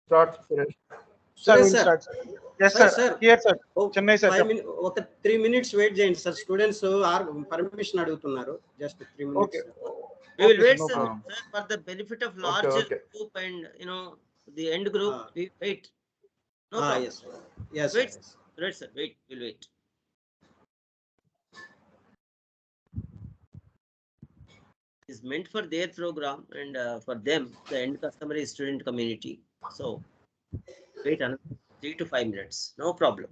Start, Suresh. Sir, Suresh we'll sir. start. Yes, Sir, sir. sir. Here, sir. Oh, Chennai, sir. 5 minutes, ఒక 3 minutes wait చేయండి sir. Students permission అడుగుతున్నారు. Just 3 minutes. Okay. We will Okay, wait, no sir, problem. sir, for the benefit of larger okay. group and the end group. We wait. No problem. Yes sir. Yes Wait, sir. wait, sir. Wait. We'll wait. Is meant for their program and for them, the end customer is student community. So wait another 3 to 5 minutes. No problem.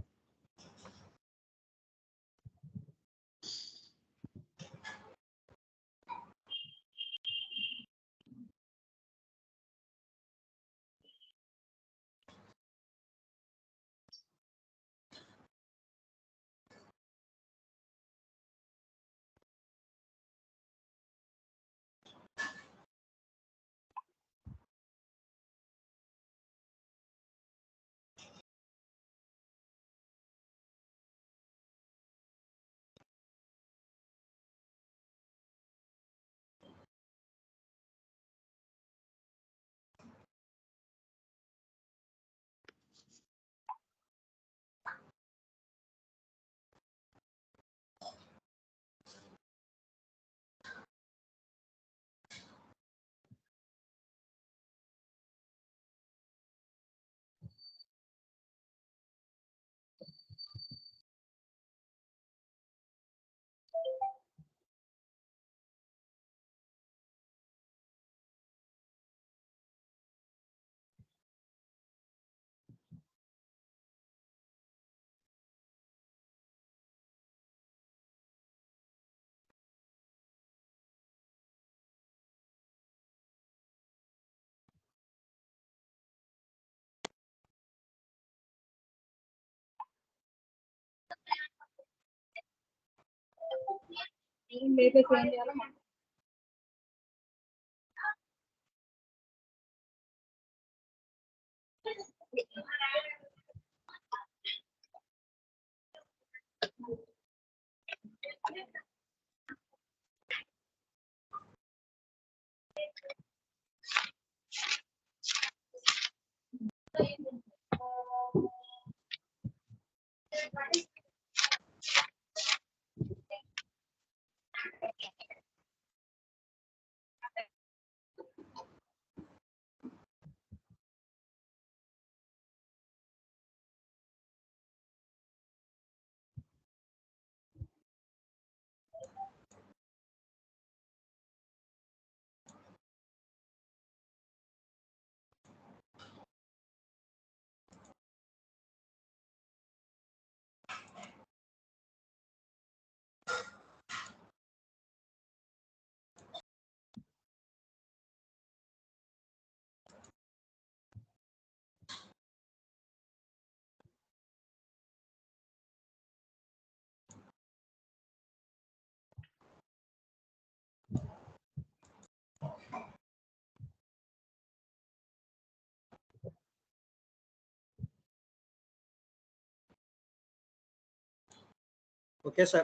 Okay sir.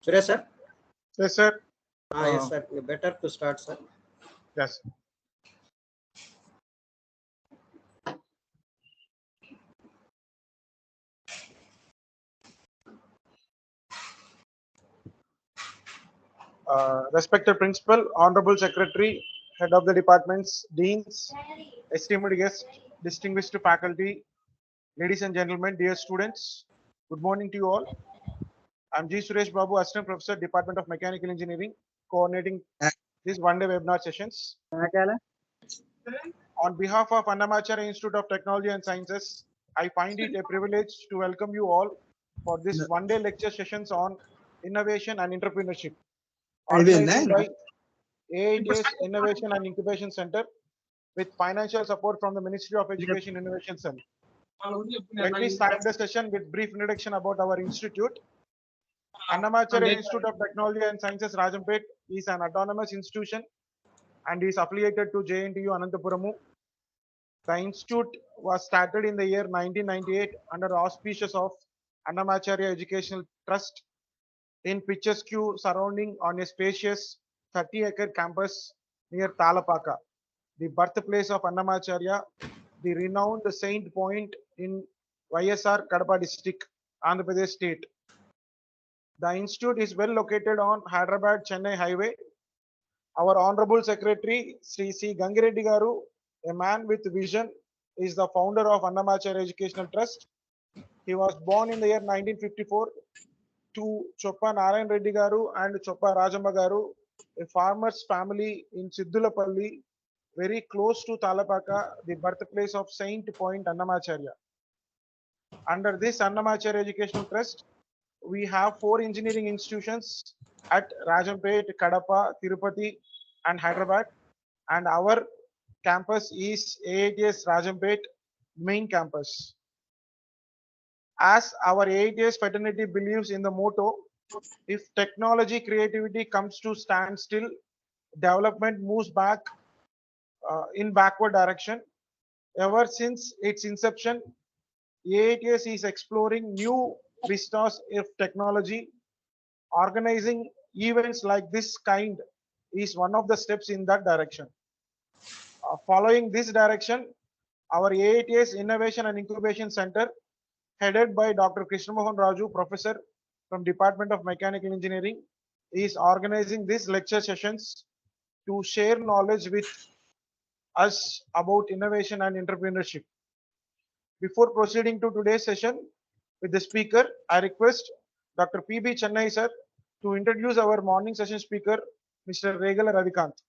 Suresh sir. Yes, sir. Yes sir. Better to start sir. Yes. Respected Principal, Honorable Secretary, Head of the Departments, Deans, esteemed guests, distinguished faculty, ladies and gentlemen, dear students, good morning to you all. I'm G. Suresh Babu, Assistant Professor, Department of Mechanical Engineering, coordinating these one-day webinar sessions. On behalf of Annamacharya Institute of Technology and Sciences, I find it a privilege to welcome you all for this one-day lecture sessions on innovation and entrepreneurship, organized by AIT's Innovation and Incubation Center with financial support from the Ministry of Education Innovation Cell. Let me start the session with brief introduction about our institute. Annamacharya Institute of Technology and Sciences Rajampet is an autonomous institution and is affiliated to JNTU Anantapuramu. The institute was started in the year 1998 under the auspices of Annamacharya Educational Trust in picturesque surrounding on a spacious 30-acre campus near Talapaka. the birthplace of Annamacharya, the renowned Saint Point in YSR Kadapa district, Andhra Pradesh state. The institute is well located on Hyderabad Chennai highway. Our honorable secretary, Sri C. Gangireddy Garu, a man with vision, is the founder of Annamacharya Educational Trust. He was born in the year 1954 to Choppa Narayan Reddy Garu and Choppa Rajamba Garu, a farmer's family in Siddulapalli, very close to Talapaka, the birthplace of Saint Point Annamacharya. Under this Annamacharya Educational Trust, we have 4 engineering institutions at Rajampet, Kadapa, Tirupati, and Hyderabad. And our campus is AITS Rajampet main campus. As our AITS fraternity believes in the motto, if technology creativity comes to stand still, development moves back in backward direction. Ever since its inception, AITS is exploring new vistas of technology. Organizing events like this kind is one of the steps in that direction. Following this direction, our AITS Innovation and Incubation Center, headed by Dr. Krishnamohan Raju, professor from Department of Mechanical Engineering, is organizing these lecture sessions to share knowledge with us about innovation and entrepreneurship. Before proceeding to today's session with the speaker, I request Dr. P.B. Chennai sir to introduce our morning session speaker, Mr. Regella Ravikanth.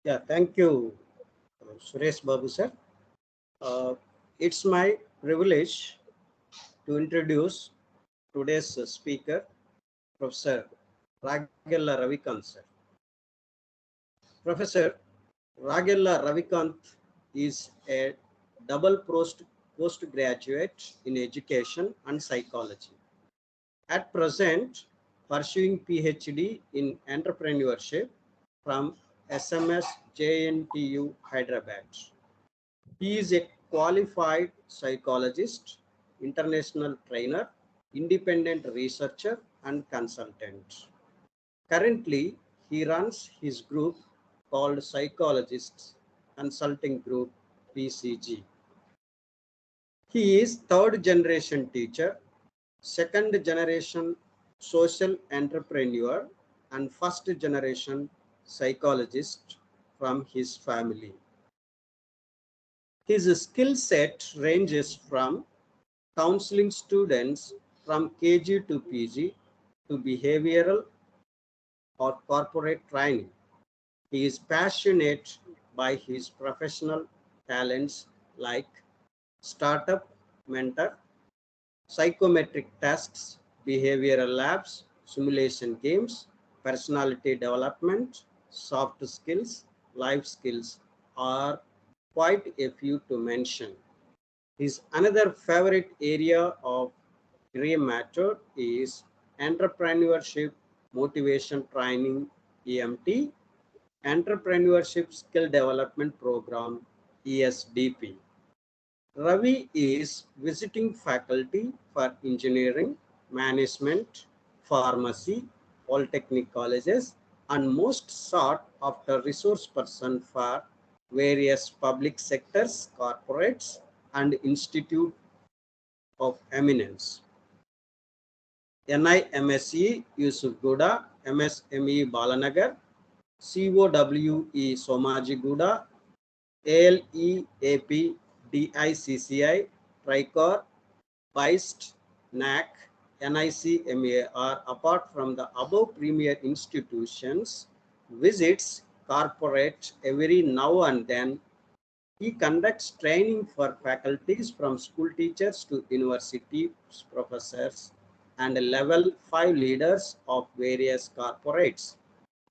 Yeah, thank you, Suresh Babu sir. It's my privilege to introduce today's speaker, Professor Regella Ravikanth sir. Professor Regella Ravikanth is a double postgraduate in education and psychology. At present, pursuing PhD in entrepreneurship from SMS JNTU Hyderabad. He is a qualified psychologist, international trainer, independent researcher, and consultant. Currently, he runs his group called Psychologists Consulting Group PCG. He is third generation teacher, second generation social entrepreneur, and first generation psychologist from his family. His skill set ranges from counseling students from KG to PG to behavioral or corporate training. He is passionate by his professional talents like startup mentor, psychometric tasks, behavioral labs, simulation games, personality development, soft skills, life skills are quite a few to mention. His another favorite area of gray matter is entrepreneurship motivation training EMT, entrepreneurship skill development program ESDP. Ravi is visiting faculty for engineering, management, pharmacy, polytechnic colleges, and most sought after resource person for various public sectors, corporates, and institute of eminence. NIMSE Yusuf Gouda, MSME Balanagar, COWE Somaji Gouda, ALEAP DICCI, Tricor, BIST, NAC, NICMAR, apart from the above premier institutions, visits corporate every now and then. He conducts training for faculties from school teachers to university professors and level 5 leaders of various corporates.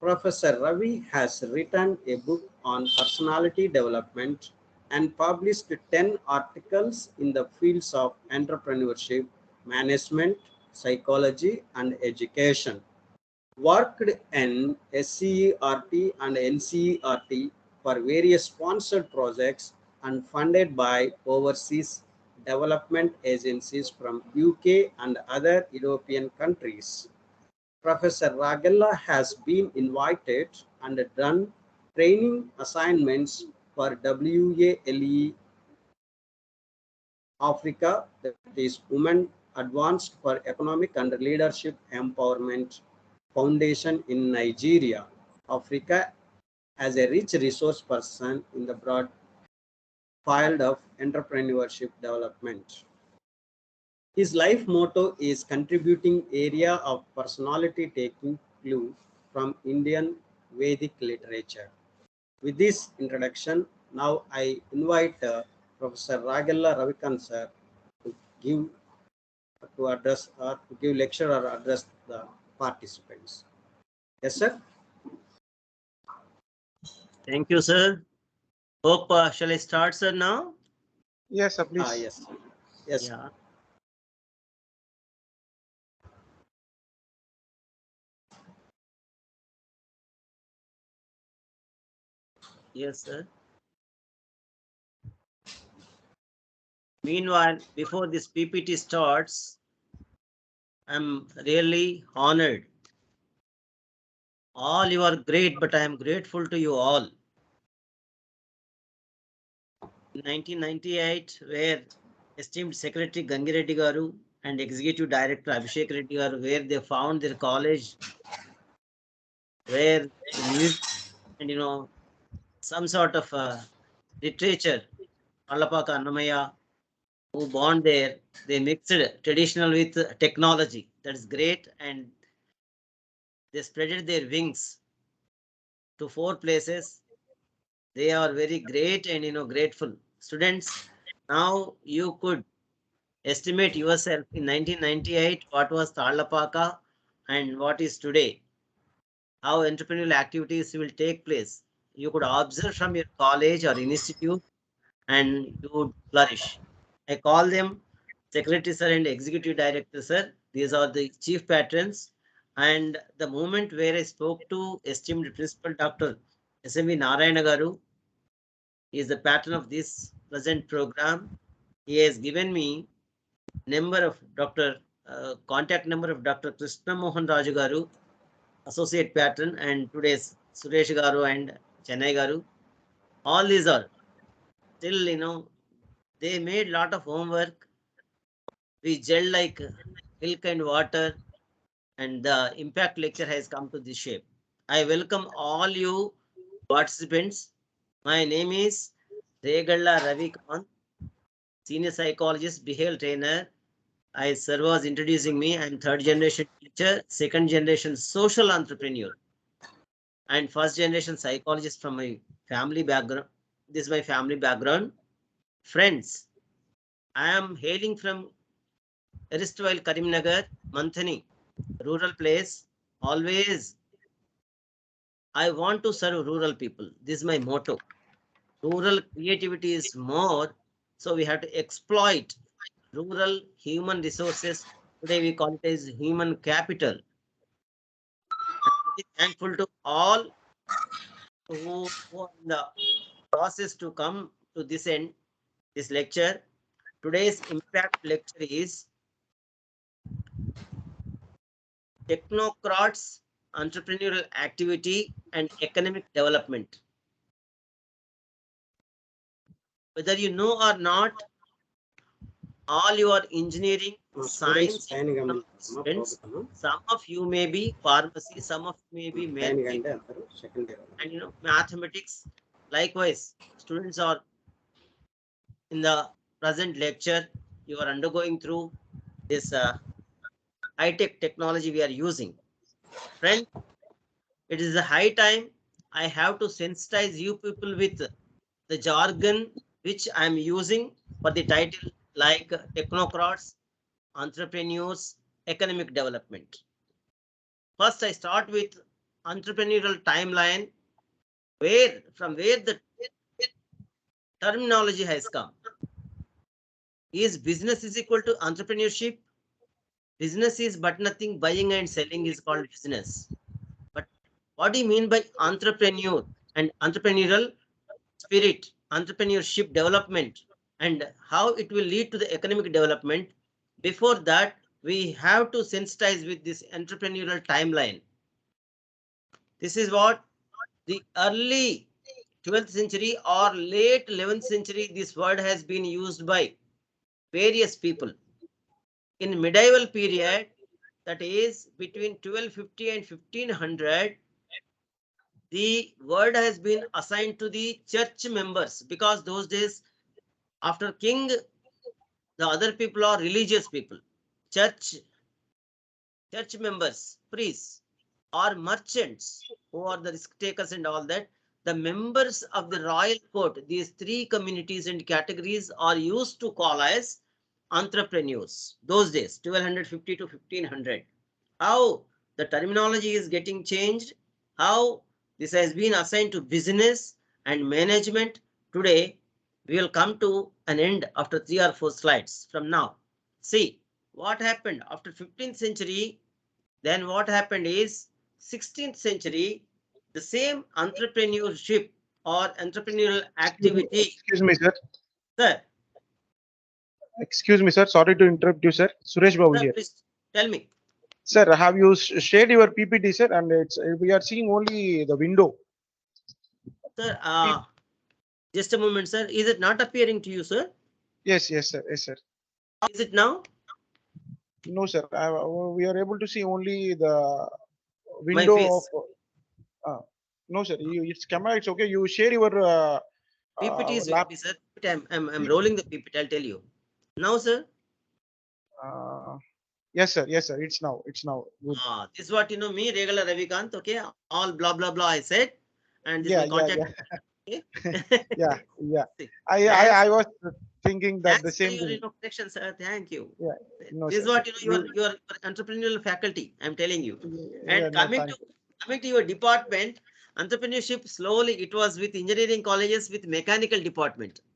Professor Ravi has written a book on personality development and published 10 articles in the fields of entrepreneurship, management, psychology, and education. Worked in SCERT and NCERT for various sponsored projects and funded by overseas development agencies from UK and other European countries. Professor Regella has been invited and done training assignments for WALE Africa, that is Women Advanced for Economic and Leadership Empowerment Foundation in Nigeria, Africa, as a rich resource person in the broad field of entrepreneurship development. His life motto is contributing area of personality taking clue from Indian Vedic literature. With this introduction, now I invite Professor Raviakanth sir to give to address or to give lecture or address the participants. Yes, sir. Thank you, sir. Hope, shall I start, sir, now? Yes, sir, please. Yes. Yes. Yeah. Yes, sir. Meanwhile, before this PPT starts, I'm really honored. All you are great, but I am grateful to you all. In 1998, where esteemed Secretary Gangireddy Garu and Executive Director Abhishek Reddy Garu, where they found their college, where the music and some sort of literature, Allapaka Annamaya, who born there, they mixed traditional with technology. That's great, and they spreaded their wings to 4 places. They are very great and grateful. Students, now you could estimate yourself in 1998 what was Tallapaka and what is today. How entrepreneurial activities will take place. You could observe from your college or institute and you would flourish. I call them Secretary Sir and Executive Director Sir. These are the chief patrons. And the moment where I spoke to esteemed Principal Dr. SMV Narayana Garu, he is the patron of this present program. He has given me number of contact number of Dr. Krishna Mohan Raju Garu, associate patron, and today's Suresh Garu and Chennai Garu. All these are still, they made lot of homework. We gel like milk and water, and the impact lecture has come to this shape. I welcome all you participants. My name is Regella Raviakanth, senior psychologist, behavioral trainer. I sir was introducing me. I'm third generation teacher, second generation social entrepreneur, and first generation psychologist from my family background. This is my family background. Friends, I am hailing from erstwhile Karimnagar, Manthani, rural place. Always, I want to serve rural people. This is my motto. Rural creativity is more, so we have to exploit rural human resources. Today we call it as human capital. I'm very thankful to all who are in the process to come to this end, this lecture. Today's impact lecture is Technocrats Entrepreneurial Activity and Economic Development. Whether you know or not, all your engineering, science, students, some of you may be pharmacy, some of you may be medicine, and mathematics. Likewise, students are in the present lecture, you are undergoing through this high-tech technology we are using. Friends, it is a high time I have to sensitize you people with the jargon which I am using for the title like technocrats, entrepreneurs, economic development. First, I start with entrepreneurial timeline, from where the terminology has come. Is business is equal to entrepreneurship? Business is but nothing, buying and selling is called business. But what do you mean by entrepreneur and entrepreneurial spirit, entrepreneurship development, and how it will lead to the economic development? Before that, we have to sensitize with this entrepreneurial timeline. This is what the early 12th century or late 11th century, this word has been used by various people. In medieval period, that is between 1250 and 1500, the word has been assigned to the church members, because those days after king, the other people are religious people. Church members, priests, or merchants, who are the risk takers and all that. The members of the royal court, these three communities and categories are used to call as entrepreneurs. Those days, 1250 to 1500. How the terminology is getting changed, how this has been assigned to business and management. Today, we will come to an end after 3 or 4 slides from now. See, what happened after 15th century, then what happened is 16th century, the same entrepreneurship or entrepreneurial activity. Excuse me, sir. Sir, Excuse me, sir. Sorry to interrupt you, sir. Suresh Babu sir, here. please tell me. Sir, have you shared your PPT, sir? And it's we are seeing only the window. Sir, just a moment, sir. Is it not appearing to you, sir? Yes, yes, sir. Yes, sir. Is it now? No, sir. We are able to see only the My window of. face. No, sir. It's camera. It's okay. You share your PPT is lap. ready, sir. I'm rolling the PPT. I'll tell you. Now, sir. Yes, sir. Yes, sir. It's now. It's now. Good. This is what you know me, Regella Raviakanth. Okay, all blah blah blah. I said, and this is Yeah, my yeah, contact. yeah, Okay? yeah, yeah. See, I, thanks, I was thinking that the thanks for same your thing. correction, sir. Thank you. Yeah. No, This sir. is what you know. You, Your entrepreneurial faculty. I'm telling you. yeah, And no, thank coming to your department, entrepreneurship. Slowly, it was with engineering colleges with mechanical department. you.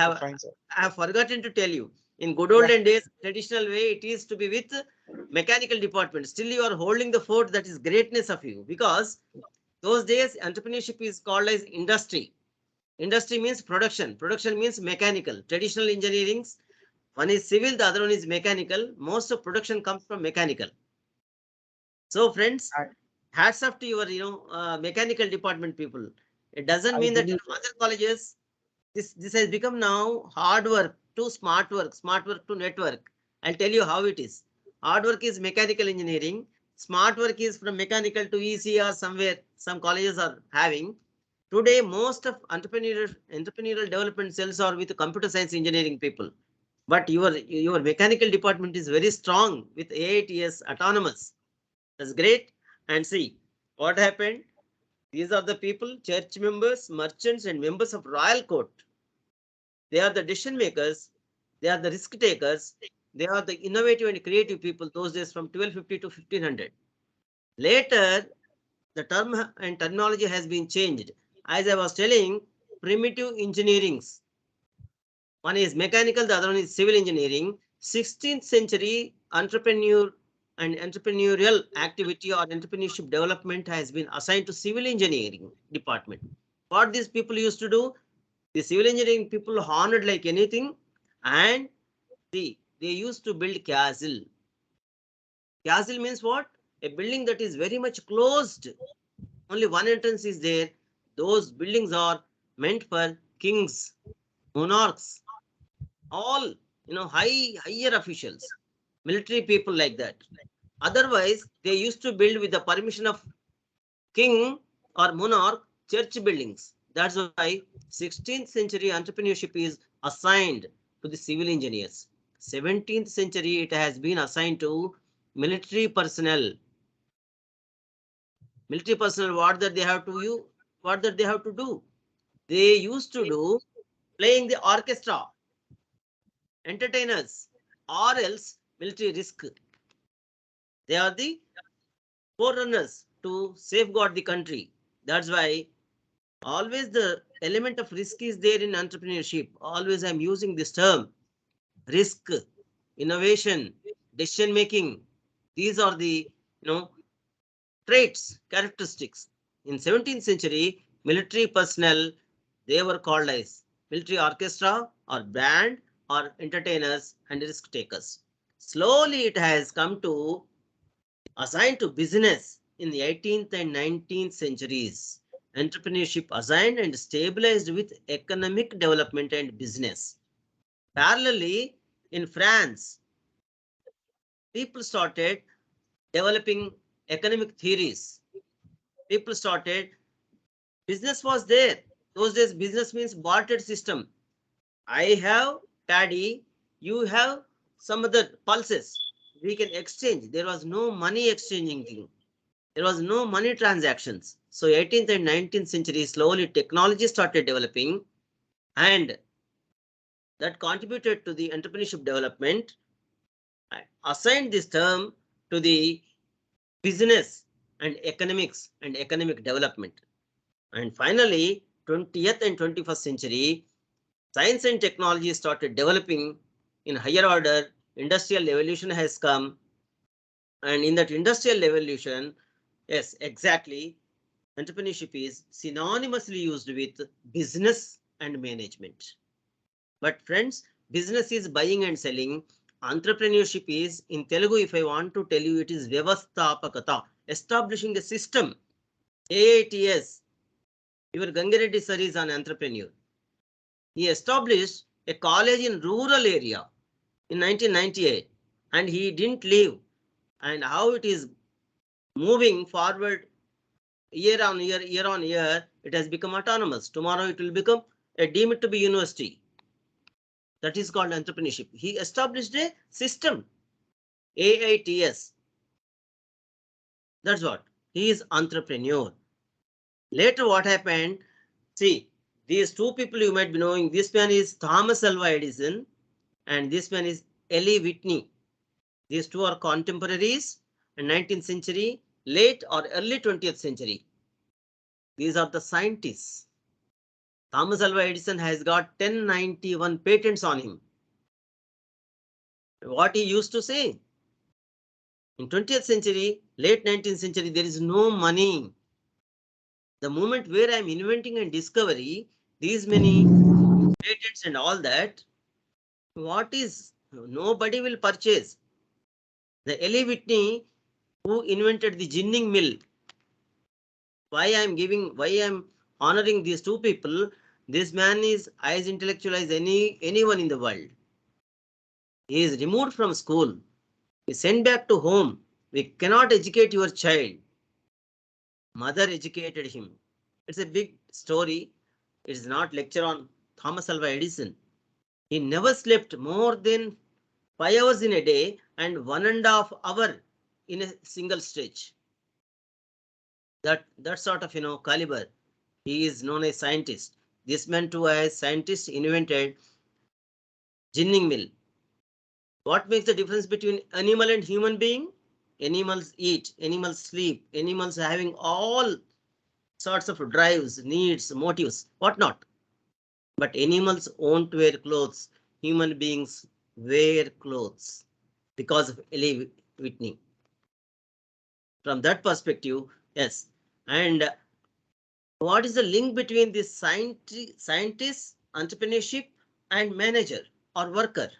Have Fine, sir. I have forgotten to tell you. In good Yeah. olden days, traditional way, it is to be with mechanical department. Still, you are holding the fort. That is greatness of you, because those days entrepreneurship is called as industry. Industry means production. Production means mechanical. Traditional engineerings, one is civil, the other one is mechanical. Most of production comes from mechanical. So, friends, I, hats off to your mechanical department people. It doesn't I mean that believe. other colleges, this has become now hard work to smart work to network. I'll tell you how it is. Hard work is mechanical engineering. Smart work is from mechanical to EC or somewhere some colleges are having. Today, most of entrepreneurial development cells are with computer science engineering people. But your mechanical department is very strong with AITS autonomous. That's great. And see what happened. These are the people, church members, merchants, and members of royal court. They are the decision makers. They are the risk takers. They are the innovative and creative people those days from 1250 to 1500. Later, the term and terminology has been changed. As I was telling, primitive engineerings. One is mechanical, the other one is civil engineering. 16th century entrepreneur and entrepreneurial activity or entrepreneurship development has been assigned to civil engineering department. What these people used to do, the civil engineering people honored like anything, and they used to build castle. Castle means what? A building that is very much closed. Only one entrance is there. Those buildings are meant for kings, monarchs, all higher officials, military people like that. Otherwise, they used to build with the permission of king or monarch church buildings. That's why 16th century entrepreneurship is assigned to the civil engineers. 17th century, it has been assigned to military personnel. Military personnel, what that they have to do? They used to do playing the orchestra, entertainers, or else military risk. They are the forerunners to safeguard the country. That's why always the element of risk is there in entrepreneurship. Always I'm using this term, risk, innovation, decision making. These are the traits, characteristics. In 17th century, military personnel, they were called as military orchestra or band or entertainers and risk takers. Slowly it has come to assigned to business in the 18th and 19th centuries. entrepreneurship assigned and stabilized with economic development and business. Parallelly, in France, people started developing economic theories. People started, business was there. Those days, business means bartered system. I have paddy, you have some other pulses. We can exchange. There was no money exchanging thing. There was no money transactions. So 18th and 19th century, slowly technology started developing, and that contributed to the entrepreneurship development. I assigned this term to the business and economics and economic development. And finally, 20th and 21st century, science and technology started developing in higher order. Industrial revolution has come. And in that industrial revolution, yes, exactly, entrepreneurship is synonymously used with business and management. But friends, business is buying and selling. Entrepreneurship is, in Telugu, if I want to tell you, it is Vyavasthapakata, establishing a system. AITS, your Gangareddy sir is an entrepreneur. He established a college in rural area in 1998, and he didn't leave. And how it is moving forward year on year, it has become autonomous. Tomorrow it will become a deemed to be university. That is called entrepreneurship. He established a system, AITS. That's what. He is entrepreneur. Later what happened? See, these two people you might be knowing. This man is Thomas Alva Edison and this man is Eli Whitney. These two are contemporaries in 19th century, late or early 20th century. These are the scientists. Thomas Alva Edison has got 1091 patents on him. What he used to say? In 20th century, late 19th century, there is no money. The moment where I am inventing and discovery, these many patents and all that, what is, nobody will purchase. The Eli Whitney, who invented the ginning mill, why I am honoring these two people, this man is as intellectual as anyone in the world. He is removed from school. He sent back to home. We cannot educate your child. Mother educated him. It's a big story. It is not lecture on Thomas Alva Edison. He never slept more than 5 hours in a day and 1.5 hours in a single stretch. That sort of caliber. He is known as scientist. This man too, as scientist, invented ginning mill. What makes the difference between animal and human being? Animals eat, animals sleep, animals having all sorts of drives, needs, motives, whatnot. But animals won't wear clothes. Human beings wear clothes because of Eli Whitney. From that perspective, yes. And what is the link between this scientist, entrepreneurship, and manager or worker?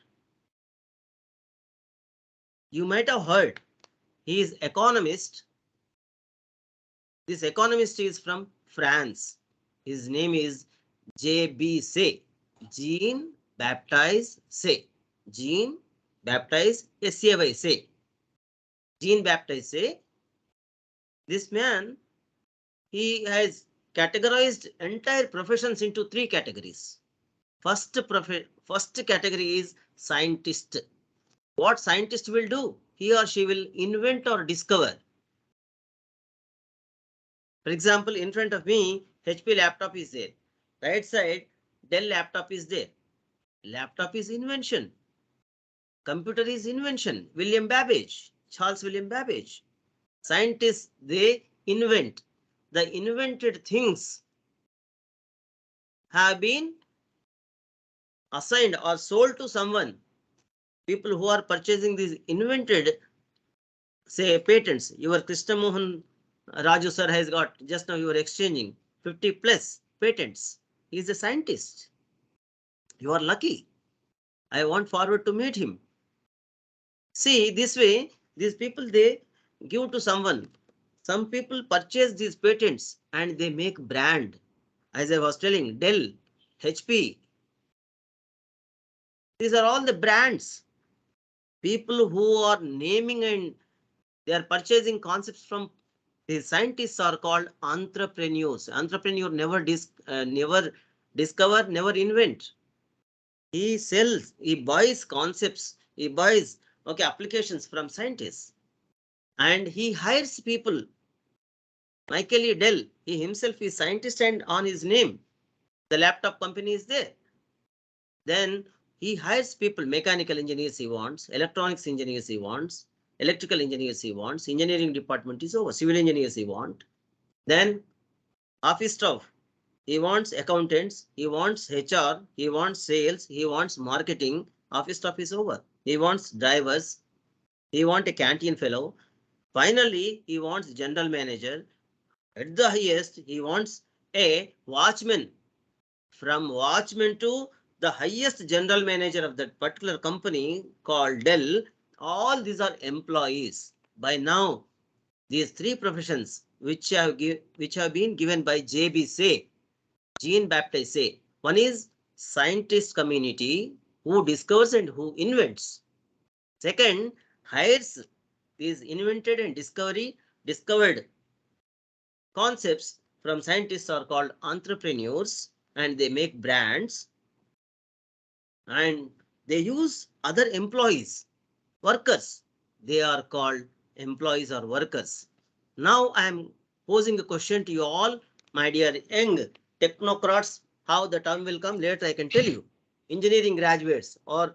You might have heard he is economist. This economist is from France. His name is J.B. Say. Jean Baptiste Say. Jean Baptiste S-A-Y Say. Jean Baptiste Say. This man, he has categorized entire professions into 3 categories. First category is scientist. What scientist will do? He or she will invent or discover. For example, in front of me, HP laptop is there. Right side, Dell laptop is there. Laptop is invention. Computer is invention. William Babbage, Charles William Babbage. Scientists, they invent. The invented things have been assigned or sold to someone. People who are purchasing these invented, say, patents. Your Krishna Mohan Raju sir has got, just now you were exchanging 50 plus patents. He is a scientist. You are lucky. I want forward to meet him. See, this way, these people, they give to someone. Some people purchase these patents and they make brand. As I was telling, Dell, HP, these are all the brands. People who are naming and they are purchasing concepts from the scientists are called entrepreneurs. Entrepreneur never discover, never invent. He sells, he buys concepts, he buys applications from scientists, and he hires people. Michael E. Dell, he himself is scientist, and on his name, the laptop company is there. Then he hires people, mechanical engineers he wants, electronics engineers he wants, electrical engineers he wants, engineering department is over, civil engineers he want. Then office staff, he wants accountants, he wants HR, he wants sales, he wants marketing, office staff is over. He wants drivers, he wants a canteen fellow. Finally, he wants general manager. At the highest, he wants a watchman. From watchman to the highest general manager of that particular company called Dell, all these are employees. By now, these three professions which have been given by JB Say, Jean Baptiste Say. One is scientist community who discovers and who invents. Second, hires these invented and discovered concepts from scientists are called entrepreneurs, and they make brands, and they use other employees, workers. They are called employees or workers. Now I am posing a question to you all, my dear young technocrats. How the term will come later, I can tell you. Engineering graduates, or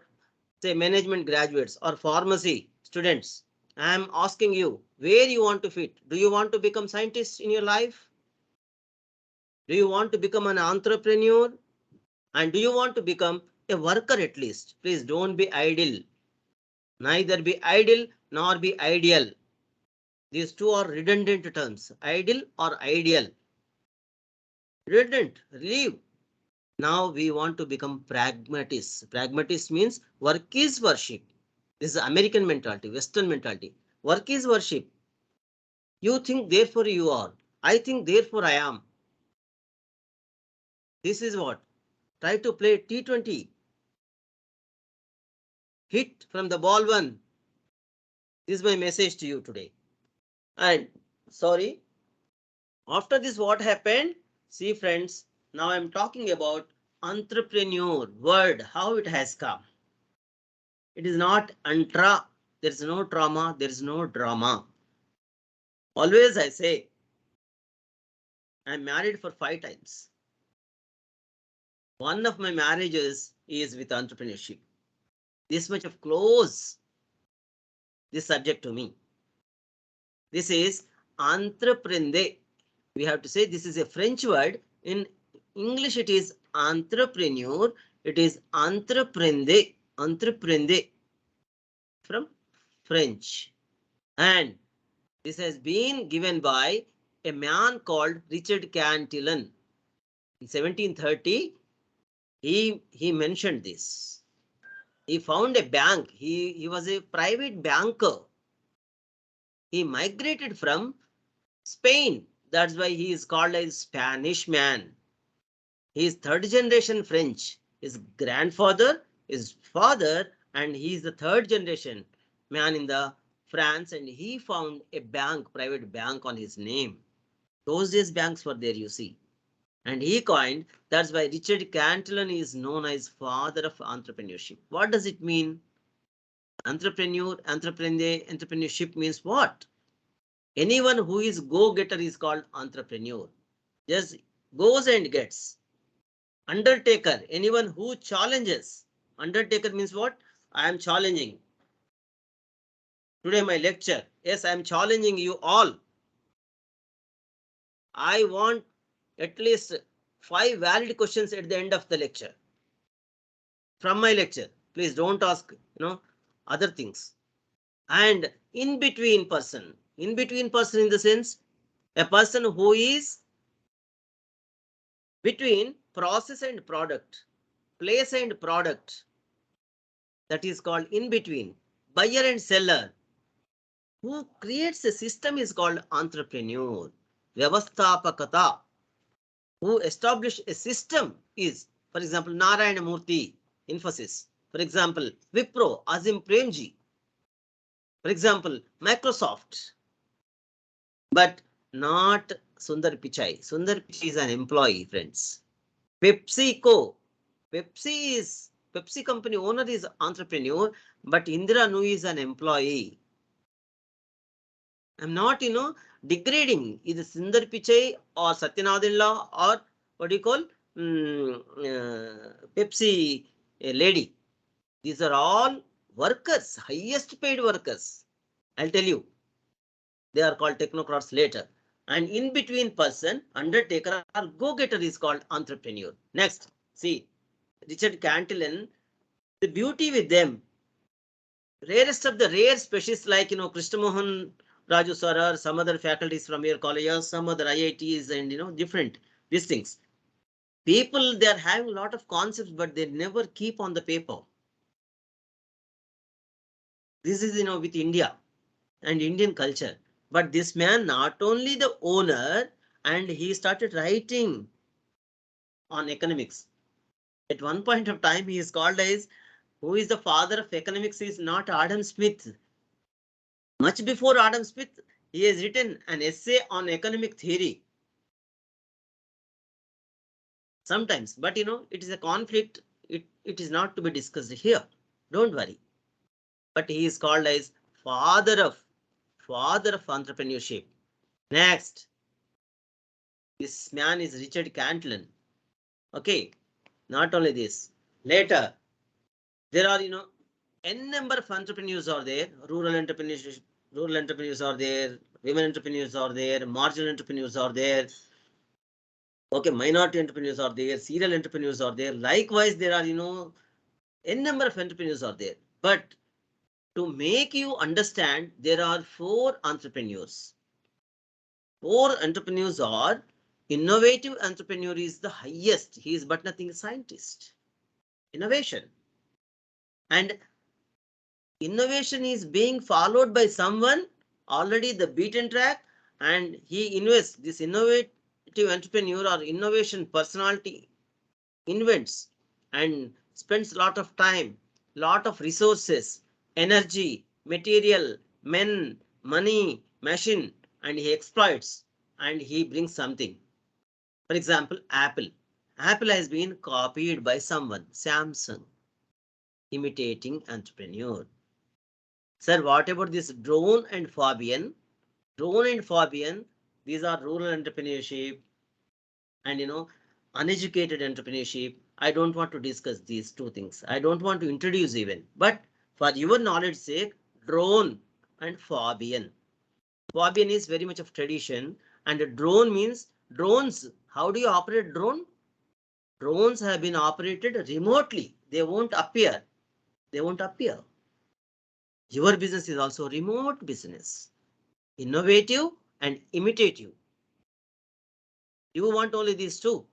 say management graduates, or pharmacy students. I am asking you, where you want to fit? Do you want to become scientists in your life? Do you want to become an entrepreneur? And do you want to become a worker at least? Please don't be idle. Neither be idle nor be ideal. These two are redundant terms. Idle or ideal. Redundant. Leave. Now we want to become pragmatists. Pragmatist means work is worship. This is American mentality, Western mentality. Work is worship. You think, therefore you are. I think, therefore I am. This is what? Try to play T20. Hit from the ball one. This is my message to you today. And sorry, after this, what happened? See, friends, now I'm talking about entrepreneur word, how it has come. It is not antra. There is no trauma. There is no drama. Always I say, I'm married for 5 times. One of my marriages is with entrepreneurship. This much of close this subject to me. This is entreprendre. We have to say this is a French word. In English, it is entrepreneur. It is entreprendre. Entreprendre from French. And this has been given by a man called Richard Cantillon. In 1730, he mentioned this. He found a bank. He was a private banker. He migrated from Spain. That's why he is called a Spanish man. He is third generation French. His grandfather, his father, and he is the third generation man in the France, and he found a bank, private bank on his name. Those days banks were there, you see. And he coined, that's why Richard Cantillon is known as father of entrepreneurship. What does it mean? Entrepreneur, entrepreneurship means what? Anyone who is go-getter is called entrepreneur. Just goes and gets. Undertaker, anyone who challenges. Undertaker means what? I am challenging. Today my lecture. Yes, I am challenging you all. I want at least 5 valid questions at the end of the lecture. From my lecture. Please don't ask, other things. And in between person in the sense, a person who is between process and product, place and product. That is called in between. Buyer and seller. who creates a system is called entrepreneur. Vyavasthapakata, who establish a system is, for example, Narayana Murthy, Infosys. For example, Wipro, Azim Premji. For example, Microsoft. But not Sundar Pichai. Sundar Pichai is an employee, friends. PepsiCo. Pepsi company owner is entrepreneur, but Indira Nui is an employee. I'm not, degrading either Sundar Pichai or Satyanadilla or what do you call Pepsi lady. These are all workers, highest paid workers. I'll tell you. They are called technocrats later. And in between person, undertaker or go-getter is called entrepreneur. Next, see, Richard Cantillon, the beauty with them, rarest of the rare species like, Krishna Mohan Raju sir or some other faculties from your colleges, some other IITs and, different, these things. People, they are having a lot of concepts, but they never keep on the paper. This is, with India and Indian culture. But this man, not only the owner, and he started writing on economics. At one point of time, he is called as, who is the father of economics is not Adam Smith. Much before Adam Smith, he has written an essay on economic theory. Sometimes, but it is a conflict. It is not to be discussed here. Don't worry. But he is called as father of entrepreneurship. Next, this man is Richard Cantillon. Okay, not only this. Later, there are n number of entrepreneurs are there. Rural entrepreneurs are there. Women entrepreneurs are there. Marginal entrepreneurs are there. Okay, minority entrepreneurs are there. Serial entrepreneurs are there. Likewise, there are n number of entrepreneurs are there. But to make you understand, there are 4 entrepreneurs. 4 entrepreneurs are innovative entrepreneur is the highest. He is but nothing scientist. Innovation. And innovation is being followed by someone already the beaten track, and he invests. This innovative entrepreneur or innovation personality invents and spends a lot of time, lot of resources, energy, material, men, money, machine, and he exploits and he brings something. For example, Apple. Apple has been copied by someone, Samsung, imitating entrepreneur. Sir, what about this drone and Fabian? Drone and Fabian, these are rural entrepreneurship and uneducated entrepreneurship. I don't want to discuss these 2 things. I don't want to introduce even. But for your knowledge sake, drone and Fabian. Fabian is very much of tradition, and a drone means drones. How do you operate drone? Drones have been operated remotely. They won't appear. They won't appear. Your business is also remote business. Innovative and imitative. You want only these 2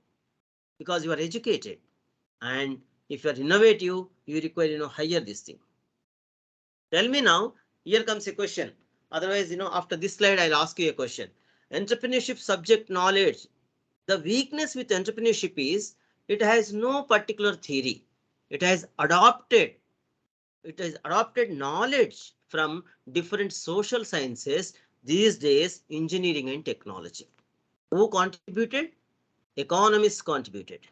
because you are educated. And if you are innovative, you require, higher this thing. Tell me now, here comes a question. Otherwise, after this slide, I'll ask you a question. Entrepreneurship subject knowledge. The weakness with entrepreneurship is it has no particular theory. It has adopted knowledge from different social sciences, these days engineering and technology. Who contributed? Economists contributed.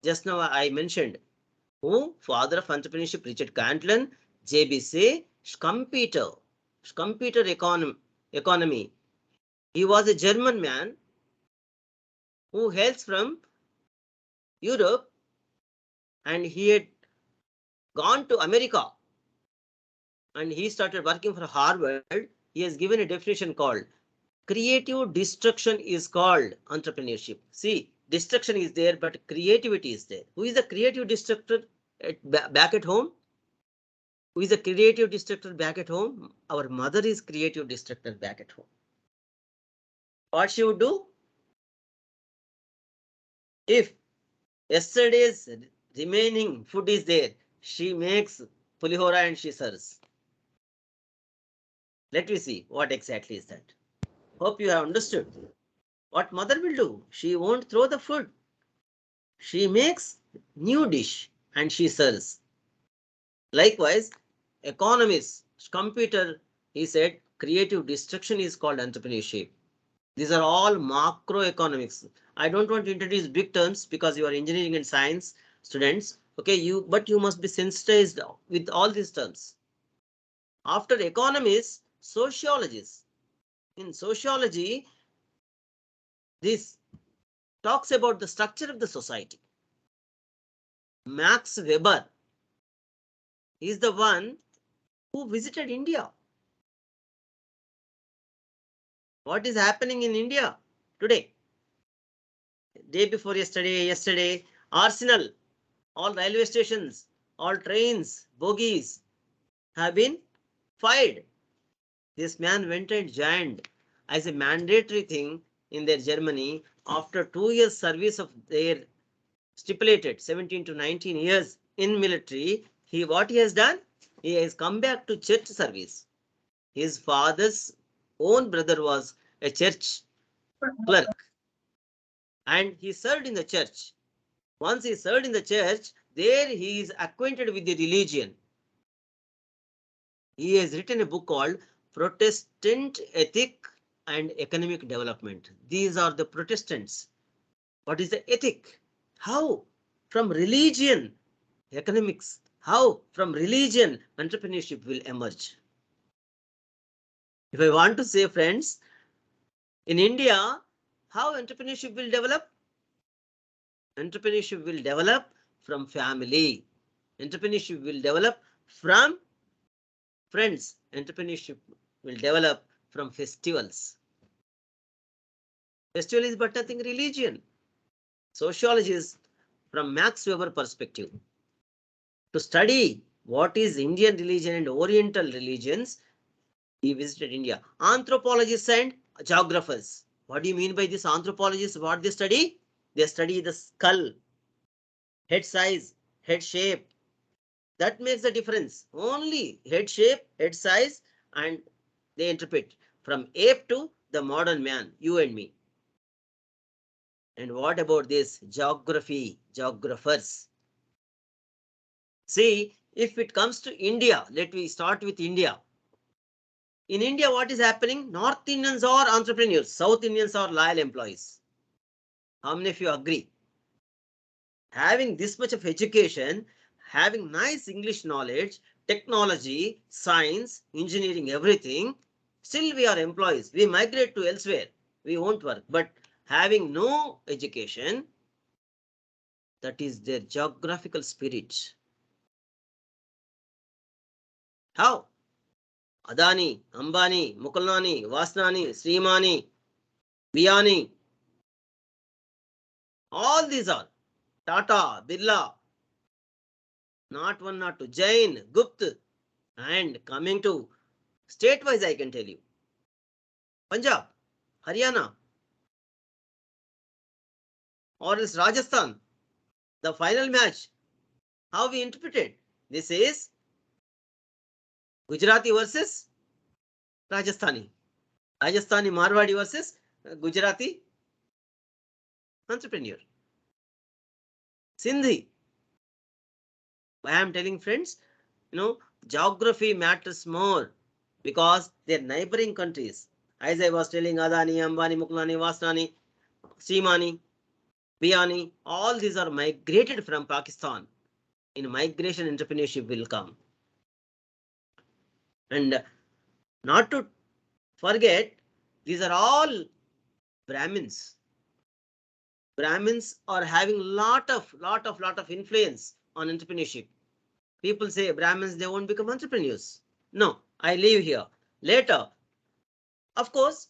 Just now I mentioned who? Father of entrepreneurship, Richard Cantillon, JBC, Schumpeter economy. He was a German man who hails from Europe, and he had gone to America and he started working for Harvard. He has given a definition called creative destruction is called entrepreneurship. See, destruction is there, but creativity is there. Who is the creative destructor back at home? Who is a creative destructor back at home? Our mother is creative destructor back at home. What she would do? If yesterday's remaining food is there, she makes pulihora and she serves. Let me see what exactly is that. Hope you have understood. What mother will do? She won't throw the food. She makes new dish and she sells. Likewise, economists, computer, he said, creative destruction is called entrepreneurship. These are all macroeconomics. I don't want to introduce big terms because you are engineering and science students. Okay, but you must be sensitized with all these terms. After economists, sociologists. In sociology, this talks about the structure of the society. Max Weber is the one who visited India. What is happening in India today? Day before yesterday, Arsenal, all railway stations, all trains, bogies have been fired. This man went and joined as a mandatory thing in their Germany after 2 years service of their stipulated 17 to 19 years in military. What he has done? He has come back to church service. His father's own brother was a church clerk and he served in the church. Once he served in the church, there he is acquainted with the religion. He has written a book called Protestant Ethic and Economic Development. These are the Protestants. What is the ethic? How? From religion, economics. How? From religion, entrepreneurship will emerge. If I want to say, friends, in India, how entrepreneurship will develop? Entrepreneurship will develop from family. Entrepreneurship will develop from friends. Entrepreneurship will develop from festivals. Festival is but nothing religion. Sociology is from Max Weber perspective. To study what is Indian religion and Oriental religions, he visited India. Anthropologists and geographers. What do you mean by this anthropologists? What they study? They study the skull, head size, head shape. That makes the difference. Only head shape, head size, and they interpret from ape to the modern man, you and me. And what about this geography, geographers? See, if it comes to India, let me start with India. In India, what is happening? North Indians are entrepreneurs. South Indians are loyal employees. How many of you agree? Having this much of education, having nice English knowledge, technology, science, engineering, everything, still we are employees. We migrate to elsewhere. We won't work. But having no education, that is their geographical spirit. How? Adani, Ambani, Mukulnani, Vasnani, Srimani, Biani. All these are Tata, Birla, not one, not two, Jain, Gupta. And coming to state-wise, I can tell you. Punjab, Haryana, or else Rajasthan. The final match, how we interpreted. This is Gujarati versus Rajasthani. Rajasthani Marwadi versus Gujarati entrepreneur. Sindhi. I am telling friends, geography matters more because they're neighboring countries. As I was telling, Adani, Ambani, Muklani, Vasnani, Srimani, Biani, all these are migrated from Pakistan. In migration, entrepreneurship will come. And not to forget, these are all Brahmins. Brahmins are having lot of influence on entrepreneurship. People say Brahmins, they won't become entrepreneurs. No, I leave here. Later, of course,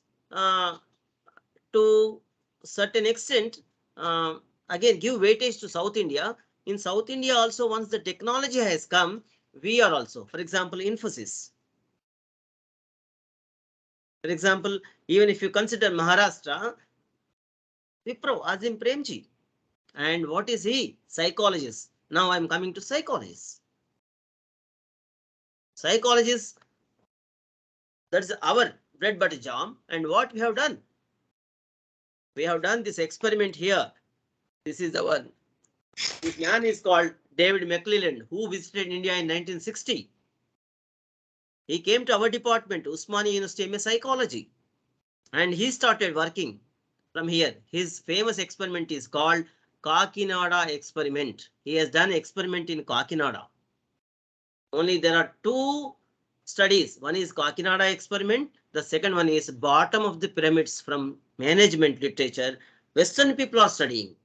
to certain extent, again, give weightage to South India. In South India also, once the technology has come, we are also, for example, Infosys. For example, even if you consider Maharashtra, Wipro, Azim Premji. And what is he? Psychologist. Now I'm coming to psychologists. Psychologists, That's our bread butter jam. And what we have done? We have done this experiment here. This is the one. This man is called David McClelland, who visited India in 1960. He came to our department, Usmania University, MA Psychology, and he started working from here. His famous experiment is called Kakinada experiment. He has done experiment in Kakinada. Only there are two studies. One is Kakinada experiment. The second one is bottom of the pyramids from management literature. Western people are studying.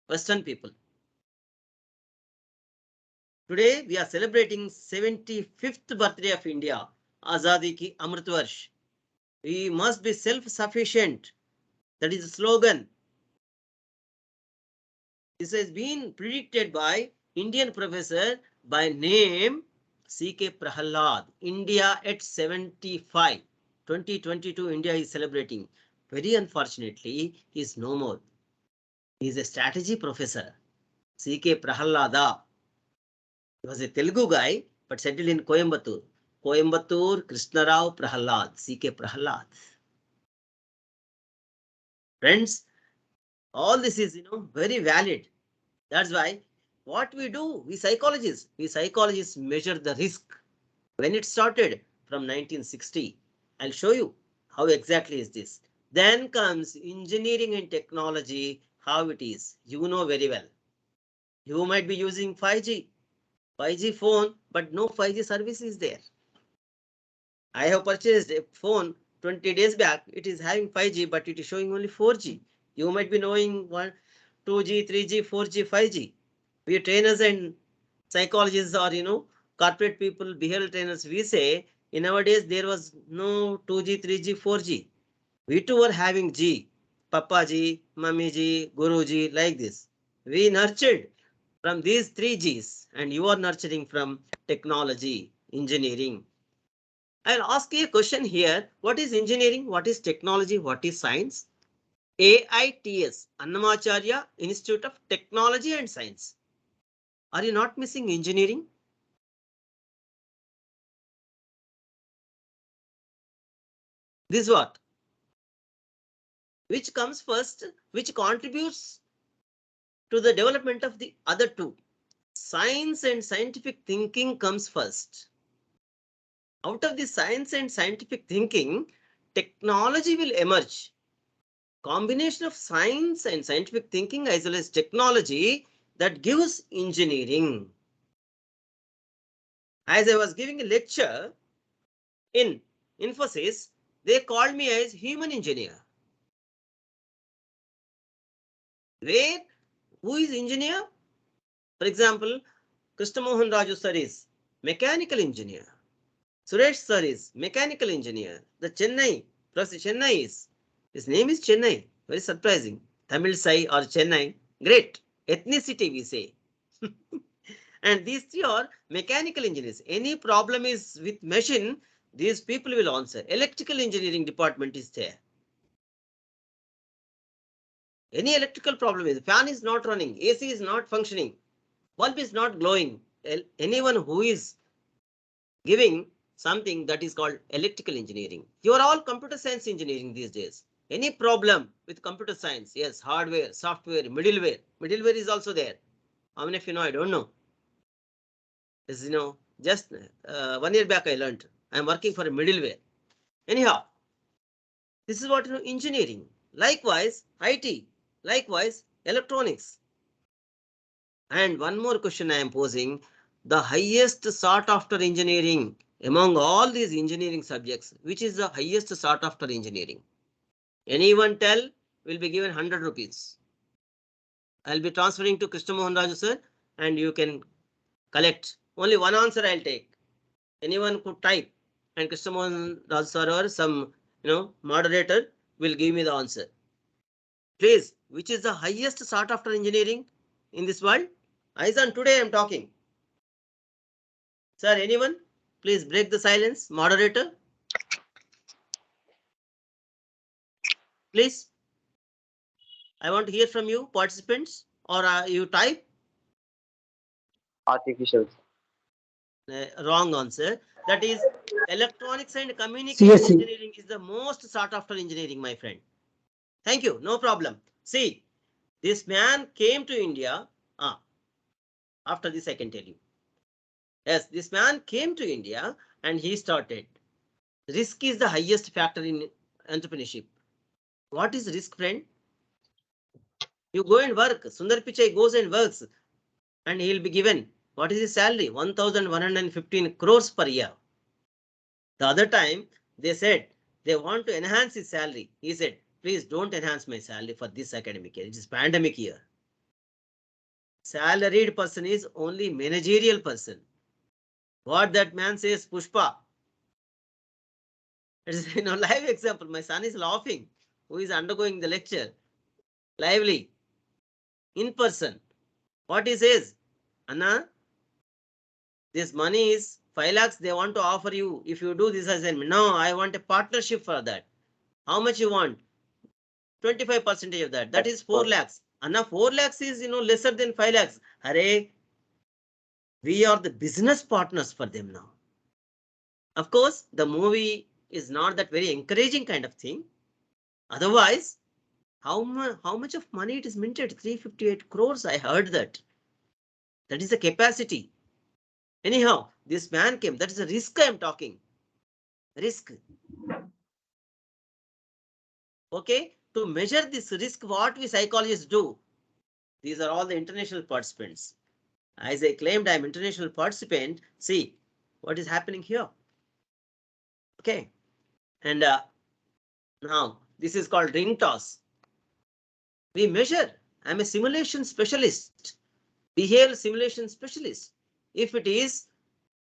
Western people. Today we are celebrating 75th birthday of India. Azadi ki Amrit Varsh. We must be self-sufficient. That is the slogan. This has been predicted by Indian professor by name C.K. Prahalad. India at 75. 2022 India is celebrating. Very unfortunately, he is no more. He is a strategy professor. C.K. Prahalada. He was a Telugu guy, but settled in Coimbatore. Coimbatore, Krishnarao Prahalad. C.K. Prahalad. Friends, all this is, very valid. That's why what we do, we psychologists measure the risk. When it started from 1960, I'll show you how exactly is this. Then comes engineering and technology, how it is. You know very well. You might be using 5G phone, but no 5G service is there. I have purchased a phone 20 days back. It is having 5G, but it is showing only 4G. You might be knowing 2G, 3G, 4G, 5G. We trainers and psychologists or, corporate people, behavioral trainers, we say in our days there was no 2G, 3G, 4G. We too were having G, Papa Ji, Mummy Ji, Guru Ji, like this. We nurtured from these 3Gs, and you are nurturing from technology, engineering. I'll ask you a question here. What is engineering? What is technology? What is science? AITS, Annamacharya Institute of Technology and Science. Are you not missing engineering? This what? Which comes first? Which contributes to the development of the other two? Science and scientific thinking comes first. Out of the science and scientific thinking, technology will emerge. Combination of science and scientific thinking as well as technology that gives engineering. As I was giving a lecture in Infosys, they called me as human engineer. Where? Who is engineer? For example, Krishna Mohan Raju sir is mechanical engineer. Suresh sir is mechanical engineer. The Chennai, plus Chennai is, his name is Chennai. Very surprising. Tamil Sai or Chennai. Great. Ethnicity we say. And these three are mechanical engineers. Any problem is with machine, these people will answer. Electrical engineering department is there. Any electrical problem is, fan is not running, AC is not functioning, bulb is not glowing. Anyone who is giving something, that is called electrical engineering. You are all computer science engineering these days. Any problem with computer science? Yes, hardware, software, middleware. Middleware is also there. How many of you know? I don't know. This, just 1 year back I learned. I am working for a middleware. Anyhow, this is what engineering. Likewise, IT. Likewise, electronics. And one more question I am posing. The highest sought after engineering among all these engineering subjects, which is the highest sought after engineering? Anyone tell? Will be given 100 rupees. I'll be transferring to Krishna Mohan Raju sir, and you can collect. Only one answer I'll take. Anyone could type, and Krishna Mohan Raju sir or some moderator will give me the answer. Please, which is the highest sought after engineering in this world? Aizan, today I am talking. Sir, anyone? Please break the silence. Moderator. Please. I want to hear from you, participants, or you type. Artificial. Wrong answer. That is, electronics and communication CSE. engineering is the most sought after engineering, my friend. Thank you. No problem. See, this man came to India. After this, I can tell you. Yes, this man came to India and he started. Risk is the highest factor in entrepreneurship. What is risk, friend? You go and work. Sundar Pichai goes and works and he'll be given. What is his salary? 1,115 crores per year. The other time they said they want to enhance his salary. He said, please don't enhance my salary for this academic year. It is pandemic year. Salaried person is only managerial person. What that man says, Pushpa. It is live example. My son is laughing, who is undergoing the lecture. Lively. In person. What he says, Anna, this money is 5 lakhs they want to offer you. If you do this assignment, no, I want a partnership for that. How much you want? 25% of that. That is 4 lakhs. Anna, 4 lakhs is lesser than 5 lakhs. Hare, we are the business partners for them now. Of course, the movie is not that very encouraging kind of thing. Otherwise, how much of money it is minted? 358 crores. I heard that. That is the capacity. Anyhow, this man came. That is a risk I am talking. Risk. Okay. To measure this risk, what we psychologists do? These are all the international participants. As I claimed I am international participant, see what is happening here. Okay. And now this is called ring toss. We measure. I am a simulation specialist, behavioral simulation specialist. If it is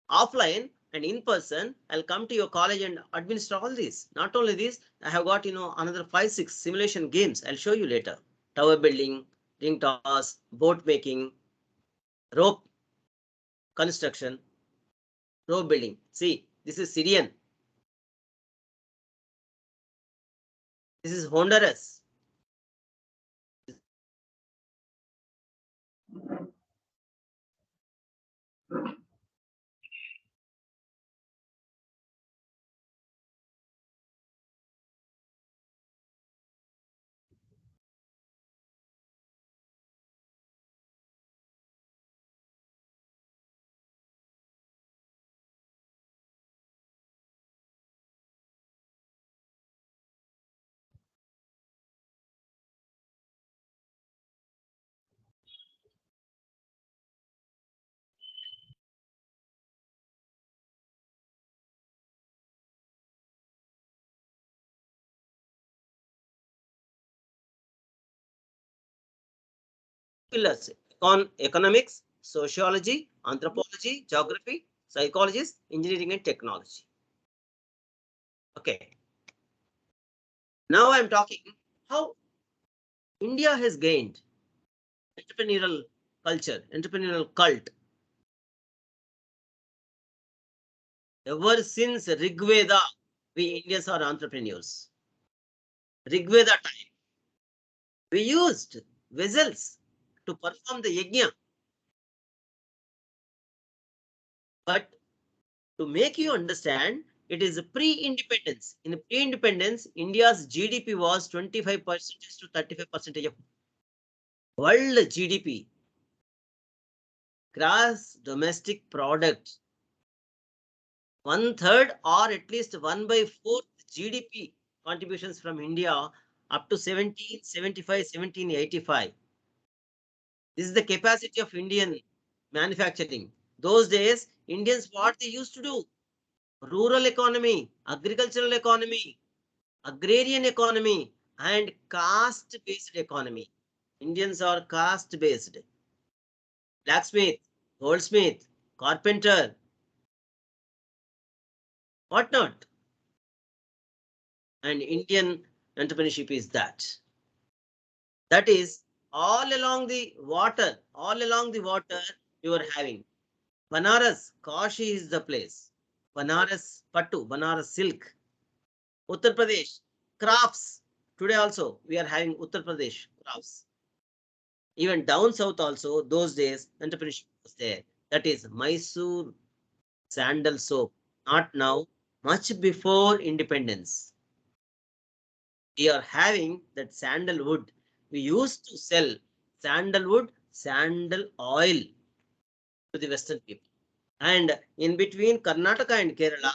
offline and in person, I'll come to your college and administer all these. Not only this, I have got another 5-6 simulation games. I'll show you later. Tower building, ring toss, boat making, rope construction, rope building. See, this is Syrian. This is Honduras. Pillars on economics, sociology, anthropology, geography, psychology, engineering and technology. Okay. Now I'm talking how India has gained entrepreneurial culture, entrepreneurial cult. Ever since Rigveda, we Indians are entrepreneurs. Rigveda time. We used vessels to perform the yajna. But to make you understand, it is pre-independence. In pre-independence, India's GDP was 25% to 35% of world GDP. Gross domestic product. 1/3 or at least 1/4 GDP contributions from India up to 1775, 1785. This is the capacity of Indian manufacturing. Those days, Indians, what they used to do? Rural economy, agricultural economy, agrarian economy, and caste-based economy. Indians are caste-based. Blacksmith, goldsmith, carpenter, whatnot. And Indian entrepreneurship is that. That is all along the water, you are having. Banaras, Kashi is the place. Banaras Pattu, Banaras silk. Uttar Pradesh, crafts. Today also we are having Uttar Pradesh crafts. Even down south also, those days entrepreneurship was there. That is Mysore sandal soap. Not now, much before independence. We are having that sandalwood. We used to sell sandalwood, sandal oil to the Western people. And in between Karnataka and Kerala,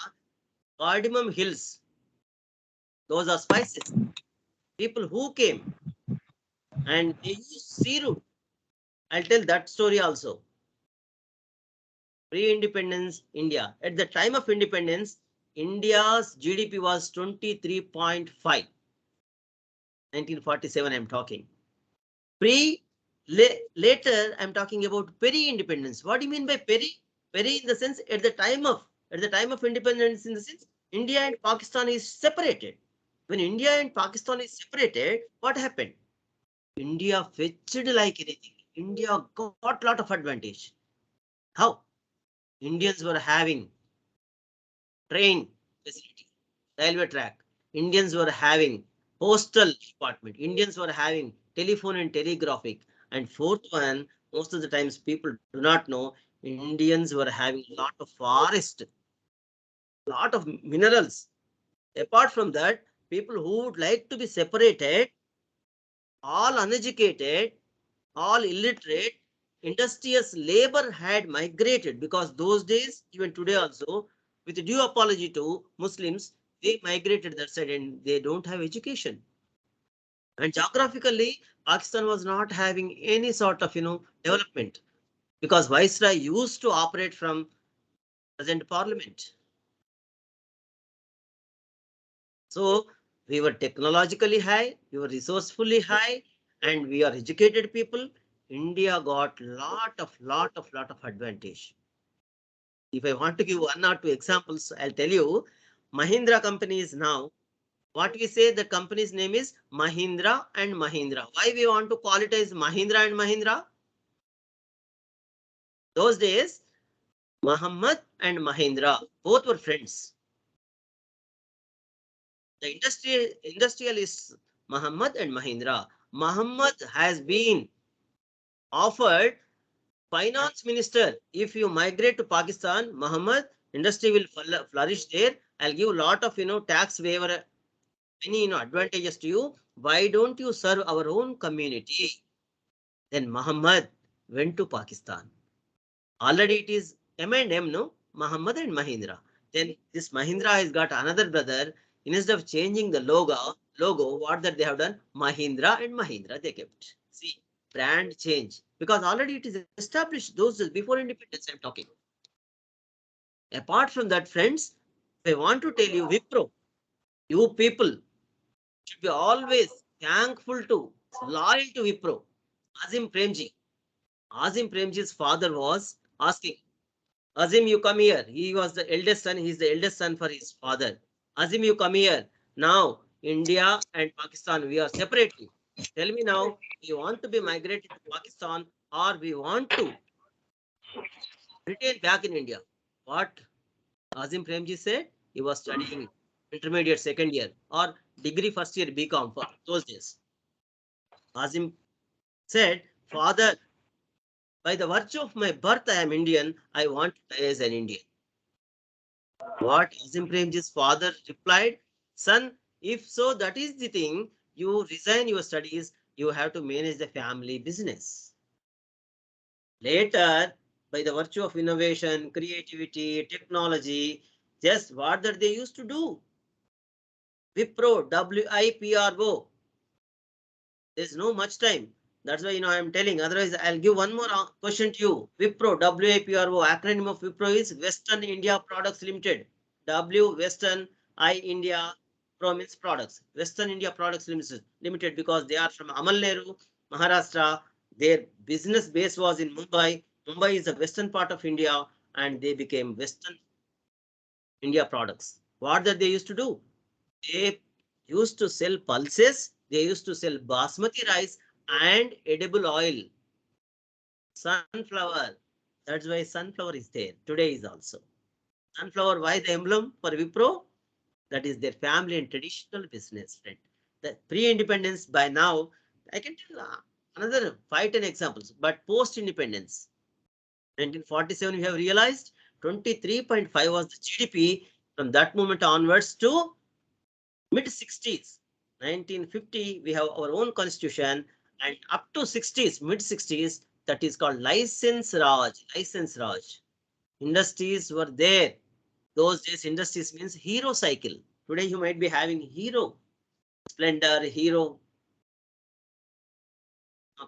cardamom hills, those are spices. People who came and they used sea root. I'll tell that story also. Pre-independence India. At the time of independence, India's GDP was 23.5. 1947, I'm talking. Later, I'm talking about peri-independence. What do you mean by peri? Peri in the sense at the time of independence, in the sense India and Pakistan is separated. When India and Pakistan is separated, what happened? India fetched like anything. India got lot of advantage. How? Indians were having train facility, railway track. Indians were having postal department. Indians were having telephone and telegraphic. And fourth one, most of the times people do not know, Indians were having a lot of forest, lot of minerals. Apart from that, people who would like to be separated, all uneducated, all illiterate, industrious labor had migrated, because those days, even today also, with due apology to Muslims, they migrated that side and they don't have education. And geographically, Pakistan was not having any sort of, development, because Viceroy used to operate from present parliament. So we were technologically high, we were resourcefully high, and we are educated people. India got lot of advantage. If I want to give one or two examples, I'll tell you. Mahindra company is now, what we say, the company's name is Mahindra and Mahindra. Why we want to call it as Mahindra and Mahindra? Those days, Muhammad and Mahindra, both were friends. The industrialist Muhammad and Mahindra. Muhammad has been offered finance minister. If you migrate to Pakistan, Muhammad, industry will flourish there. I'll give a lot of, tax waiver, many, advantages to you. Why don't you serve our own community? Then Muhammad went to Pakistan. Already it is M&M, no? Muhammad and Mahindra. Then this Mahindra has got another brother. Instead of changing the logo, what that they have done? Mahindra and Mahindra they kept. See, brand change. Because already it is established, those days before independence I'm talking. Apart from that, friends, I want to tell you, Wipro, you people should be always thankful to, loyal to Wipro. Azim Premji. Azim Premji's father was asking, Azim, you come here. He was the eldest son. He's the eldest son for his father. Azim, you come here. Now, India and Pakistan, we are separately. Tell me now, you want to be migrated to Pakistan or we want to retain back in India? What Azim Premji said? He was studying intermediate second year or degree first year BCom for those days. Azim said, Father, by the virtue of my birth, I am Indian. I want to die as an Indian. What Azim Premji's father replied, son, if so, that is the thing, you resign your studies, you have to manage the family business. Later, by the virtue of innovation, creativity, technology, just what that they used to do. Wipro, WIPRO. There's no much time. That's why, I'm telling. Otherwise, I'll give one more question to you. Wipro, WIPRO, acronym of Wipro is Western India Products Limited. W, Western, I, India, Pro means products. Western India Products Limited, because they are from Amal Nehru, Maharashtra. Their business base was in Mumbai. Mumbai is the western part of India, and they became Western India Products. What that they used to do? They used to sell pulses. They used to sell basmati rice and edible oil. Sunflower. That's why sunflower is there. Today is also. Sunflower, why the emblem for Wipro? That is their family and traditional business, friend. The pre-independence, by now, I can tell another 5-10 examples, but post-independence, 1947, we have realized 23.5 was the GDP. From that moment onwards to mid 60s, 1950, we have our own constitution, and up to 60s, mid 60s, that is called license Raj. License Raj. Industries were there. Those days, industries means hero cycle. Today, you might be having hero, splendor, hero,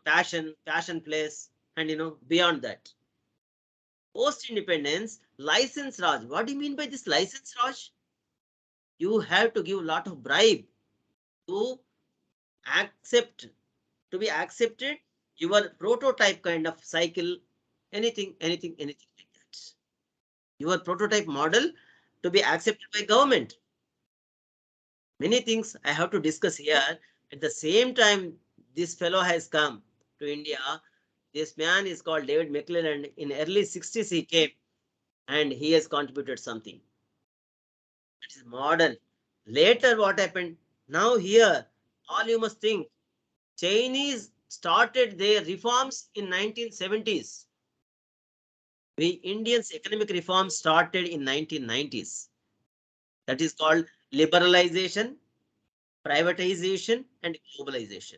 passion place, and beyond that. Post independence, license Raj. What do you mean by this license Raj? You have to give a lot of bribe to accept, to be accepted, your prototype kind of cycle, anything like that. Your prototype model to be accepted by government. Many things I have to discuss here. At the same time, this fellow has come to India. This man is called David McClelland. In early 60s, he came and he has contributed something. It is modern. Later, what happened? Now here, all you must think, Chinese started their reforms in 1970s. We Indians economic reforms started in 1990s. That is called liberalization, privatization, and globalization.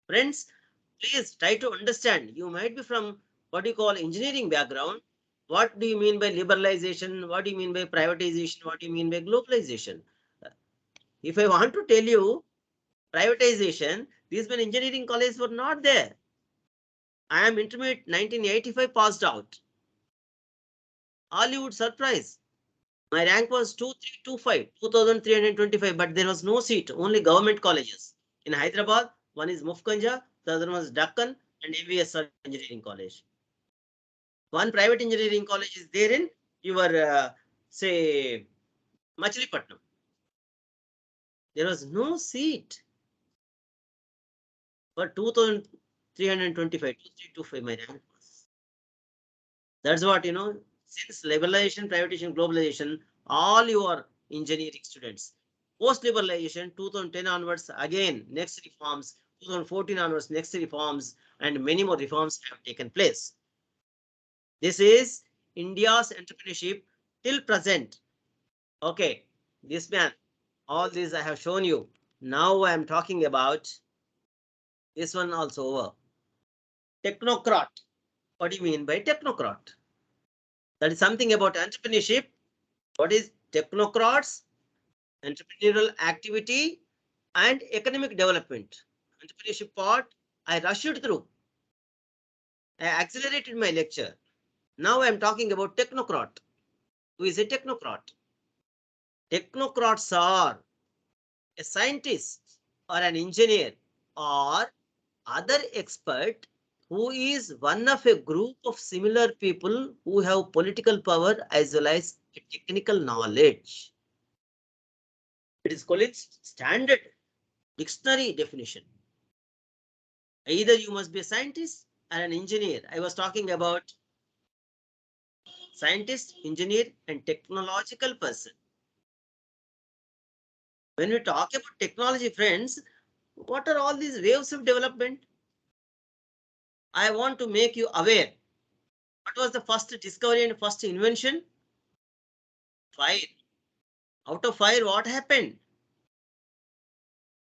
Friends, please try to understand. You might be from what you call engineering background. What do you mean by liberalization? What do you mean by privatization? What do you mean by globalization? If I want to tell you privatization, these many engineering colleges were not there. I am intermediate 1985 passed out. Hollywood surprise. My rank was 2325, 2325, but there was no seat, only government colleges. In Hyderabad, one is Mufkanja, the other one is Dakkan, and AVS Engineering College. One private engineering college is there in your, say, Machilipatnam. There was no seat for 2325, 2325, my rank was. That's what, since liberalization, privatization, globalization, all your engineering students, post liberalization, 2010 onwards, again, next reforms, 2014 onwards, next reforms, and many more reforms have taken place. This is India's entrepreneurship till present. Okay, this man, all this I have shown you. Now I am talking about this one also over. Technocrat. What do you mean by technocrat? That is something about entrepreneurship. What is technocrats? Entrepreneurial activity and economic development. Entrepreneurship part, I rushed through. I accelerated my lecture. Now I am talking about technocrat. Who is a technocrat? Technocrats are a scientist or an engineer or other expert who is one of a group of similar people who have political power as well as technical knowledge. It is called its standard dictionary definition. Either you must be a scientist or an engineer. I was talking about scientist, engineer, and technological person. When we talk about technology, friends, what are all these waves of development? I want to make you aware. What was the first discovery and first invention? Fire. Out of fire, what happened?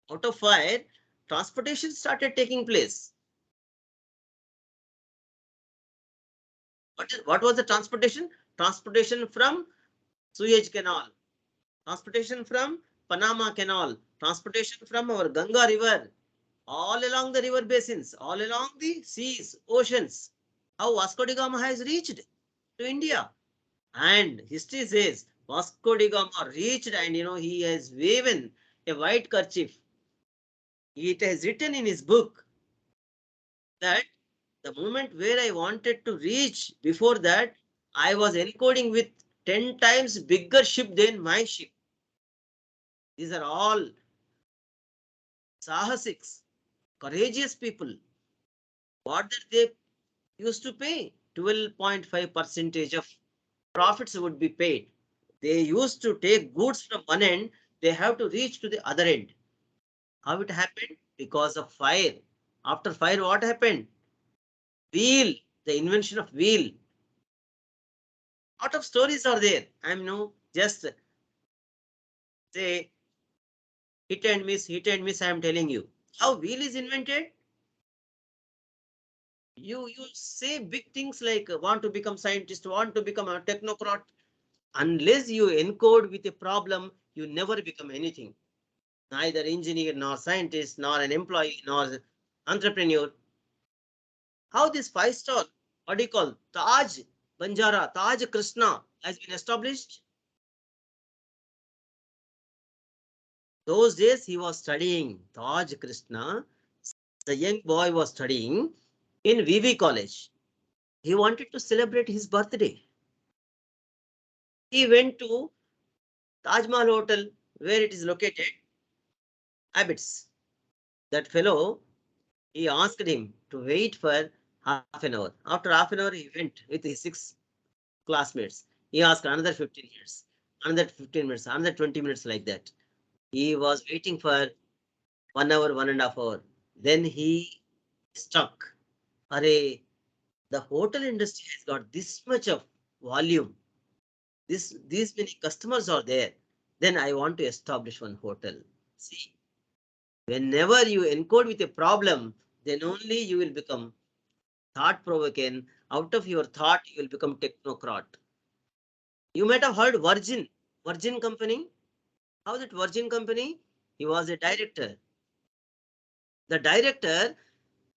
Out of fire, transportation started taking place. What was the transportation? Transportation from Suez Canal, transportation from Panama Canal, transportation from our Ganga River, all along the river basins, all along the seas, oceans. How Vasco da Gama has reached to India. And history says Vasco da Gama reached and he has woven a white kerchief. It has written in his book that the moment where I wanted to reach, before that, I was encoding with 10 times bigger ship than my ship. These are all sahasiks, courageous people. What did they used to pay? 12.5 percentage of profits would be paid. They used to take goods from one end, they have to reach to the other end. How it happened? Because of fire. After fire, what happened? Wheel, the invention of wheel. Lot of stories are there. I'm no just say hit and miss, hit and miss. I'm telling you how wheel is invented. You say big things like want to become scientist, want to become a technocrat. Unless you encode with a problem, you never become anything. Neither engineer, nor scientist, nor an employee, nor entrepreneur. How this five-star, what do you call, Taj Banjara, Taj Krishna has been established? Those days he was studying Taj Krishna. The young boy was studying in VV College. He wanted to celebrate his birthday. He went to Taj Mahal Hotel, where it is located, Abbots. That fellow, he asked him to wait for half an hour. After half an hour, he went with his 6 classmates. He asked another 15 minutes, another 15 minutes, another 20 minutes like that. He was waiting for 1 hour, 1.5 hours. Then he stuck. Array, the hotel industry has got this much of volume. These many customers are there. Then I want to establish one hotel. See, whenever you encode with a problem, then only you will become thought provoking. Out of your thought, you will become technocrat. You might have heard Virgin Company. How that Virgin Company? He was a director. The director,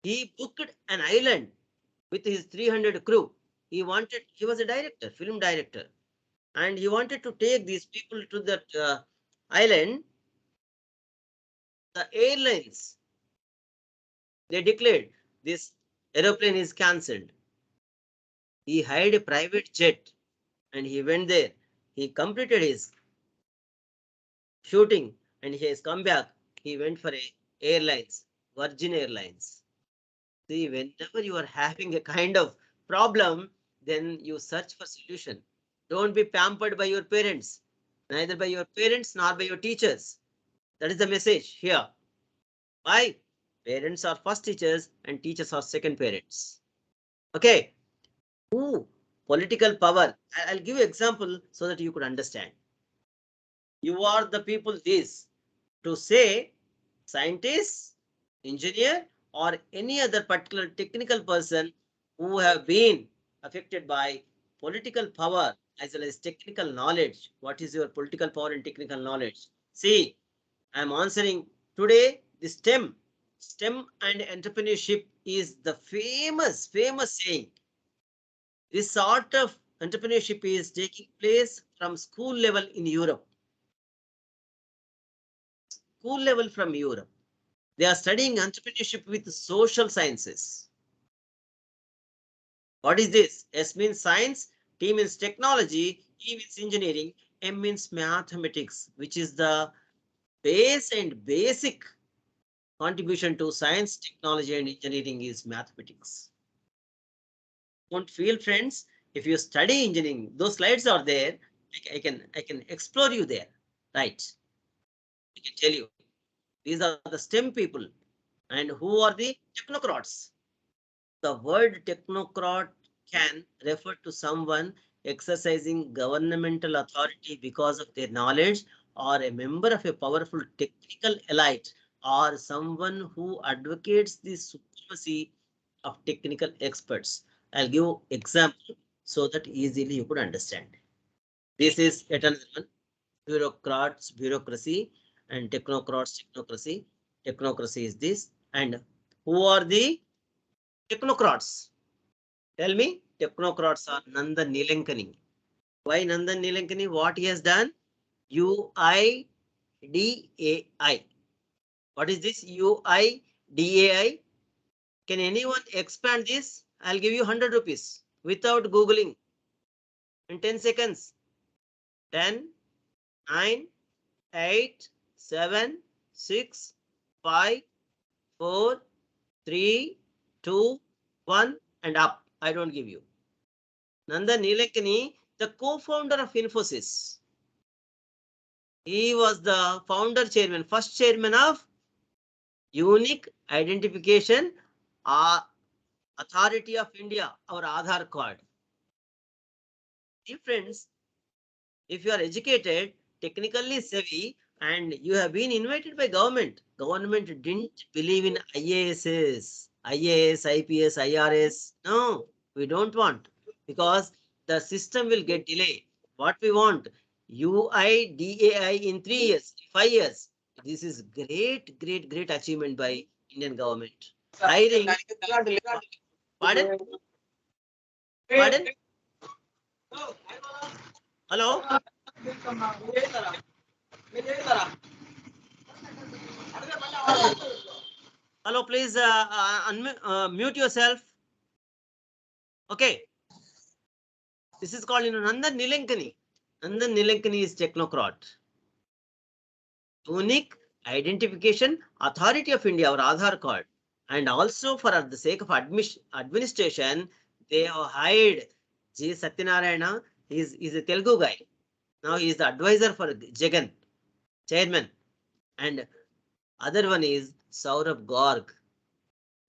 he booked an island with his 300 crew. He was a director, film director, and he wanted to take these people to that island. The airlines, they declared this aeroplane is cancelled. He hired a private jet and he went there. He completed his shooting and he has come back. He went for a airlines, Virgin Airlines. See, whenever you are having a kind of problem, then you search for solution. Don't be pampered by your parents, neither by your parents nor by your teachers. That is the message here. Why? Parents are first teachers and teachers are second parents. Okay. Who? Political power. I'll give you example so that you could understand. You are the people this to say scientist, engineer, or any other particular technical person who have been affected by political power as well as technical knowledge. What is your political power and technical knowledge? See, I am answering today the STEM and entrepreneurship is the famous saying. This sort of entrepreneurship is taking place from school level in Europe. School level from Europe. They are studying entrepreneurship with social sciences. What is this? S means science, T means technology, E means engineering, M means mathematics, which is the base and basic contribution to science, technology, and engineering is mathematics. Don't feel, friends, if you study engineering, those slides are there. I can explore you there, right? I can tell you. These are the STEM people. And who are the technocrats? The word technocrat can refer to someone exercising governmental authority because of their knowledge, or a member of a powerful technical elite, or someone who advocates the supremacy of technical experts. I'll give example so that easily you could understand. This is yet another one. Bureaucrats, bureaucracy, and technocrats, technocracy. Technocracy is this. And who are the technocrats? Tell me. Technocrats are Nandan Nilenkani. Why Nandan Nilenkani? What he has done? UIDAI. What is this UIDAI? Can anyone expand this? I'll give you 100 rupees without Googling in 10 seconds. 10, 9, 8, 7, 6, 5, 4, 3, 2, 1, and up. I don't give you. Nandan Nilekani, the co-founder of Infosys. He was the founder chairman, first chairman of Unique Identification Authority of India, our Aadhaar card. Dear friends, if you are educated, technically savvy, and you have been invited by government, government didn't believe in IASs, IAS, IPS, IRS. No, we don't want, because the system will get delayed. What we want, UIDAI in 3 years, 5 years. This is great achievement by Indian government. Hiring. Pardon? Pardon? Hello? Hello, please mute yourself. Okay. This is called Nandan Nilankani. Nandan Nilankani is technocrat. Unique Identification Authority of India, or Aadhaar card. And also for the sake of administration, they have hired G. Satyanarayana. He is a Telugu guy. Now he is the advisor for Jagan, chairman. And other one is Saurabh Garg,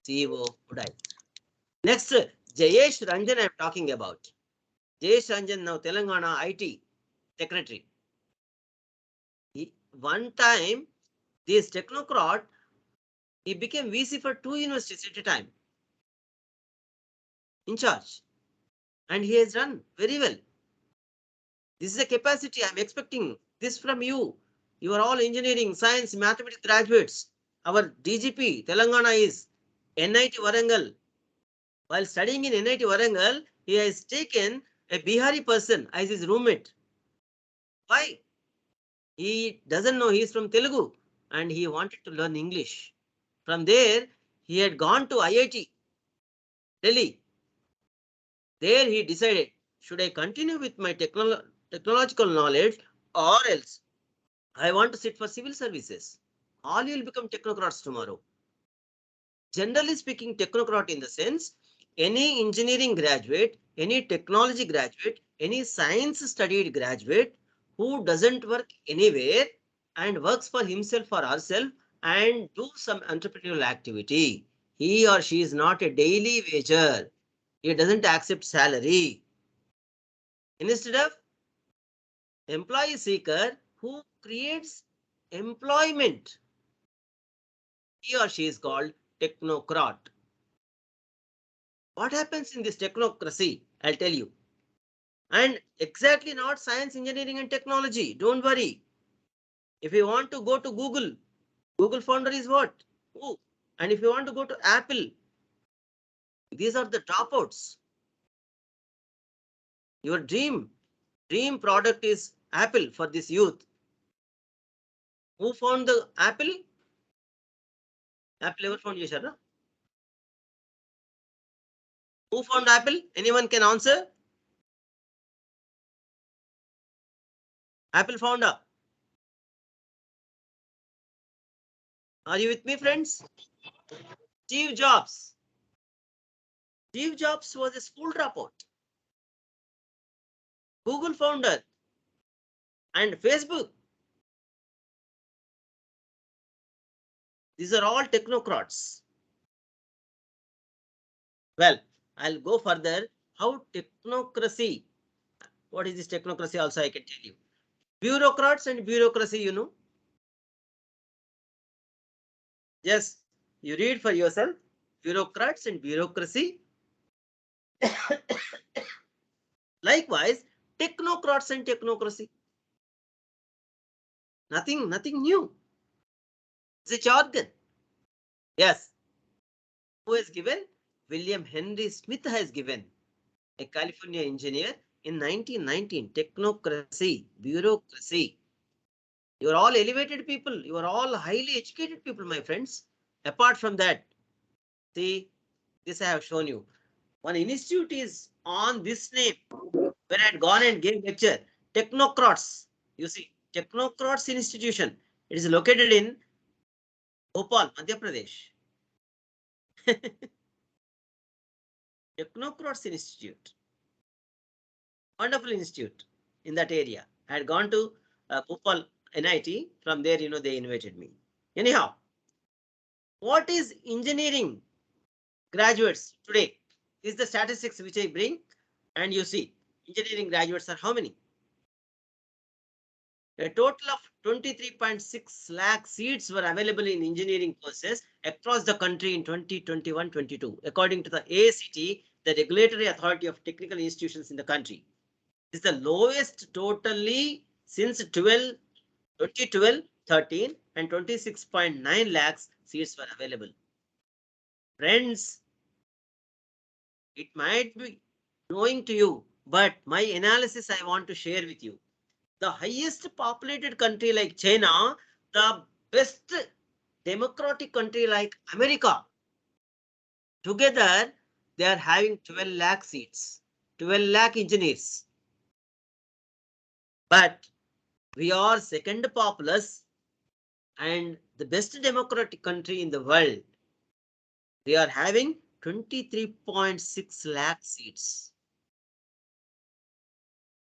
CEO. Next, Jayesh Ranjan I am talking about. Jayesh Ranjan, now Telangana IT secretary. One time, this technocrat, he became VC for 2 universities at a time, in charge. And he has run very well. This is a capacity. I'm expecting this from you. You are all engineering, science, mathematics graduates. Our DGP, Telangana, is NIT Warangal. While studying in NIT Warangal, he has taken a Bihari person as his roommate. Why? He doesn't know, he is from Telugu and he wanted to learn English. From there, he had gone to IIT, Delhi. There he decided, should I continue with my technological knowledge, or else I want to sit for civil services. All you will become technocrats tomorrow. Generally speaking, technocrat in the sense, any engineering graduate, any technology graduate, any science studied graduate who doesn't work anywhere and works for himself or herself and do some entrepreneurial activity. He or she is not a daily wager. He doesn't accept salary. Instead of employee seeker who creates employment, he or she is called technocrat. What happens in this technocracy? I'll tell you. And exactly not science, engineering, and technology. Don't worry. If you want to go to Google, Google founder is what? Who? And if you want to go to Apple, these are the dropouts. Your dream product is Apple for this youth. Who found the Apple? Apple ever found Yeshara? Who found Apple? Anyone can answer? Apple founder. Are you with me, friends? Steve Jobs. Steve Jobs was a school dropout. Google founder. And Facebook. These are all technocrats. Well, I'll go further. How technocracy? What is this technocracy? Also, I can tell you. Bureaucrats and bureaucracy, you know. Yes, you read for yourself. Bureaucrats and bureaucracy. Likewise, technocrats and technocracy. Nothing new. It's a jargon. Yes. Who has given? William Henry Smith has given. A California engineer in 1919. Technocracy, bureaucracy. You are all elevated people. You are all highly educated people, my friends. Apart from that, see, this I have shown you. One institute is on this name where I had gone and gave lecture. Technocrats. You see, Technocrats Institution. It is located in Bhopal, Madhya Pradesh. Technocrats Institute. Wonderful institute in that area. I had gone to Bhopal NIT. From there, they invited me. Anyhow, what is engineering graduates today? Is the statistics which I bring, and you see engineering graduates are how many? A total of 23.6 lakh seats were available in engineering courses across the country in 2021-22, according to the ACT, the regulatory authority of technical institutions in the country. This is the lowest totally since 2012, 13, and 26.9 lakhs seats were available. Friends, it might be knowing to you, but my analysis I want to share with you. The highest populated country like China, the best democratic country like America, together they are having 12 lakh seats, 12 lakh engineers. But we are second populous and the best democratic country in the world. We are having 23.6 lakh seats.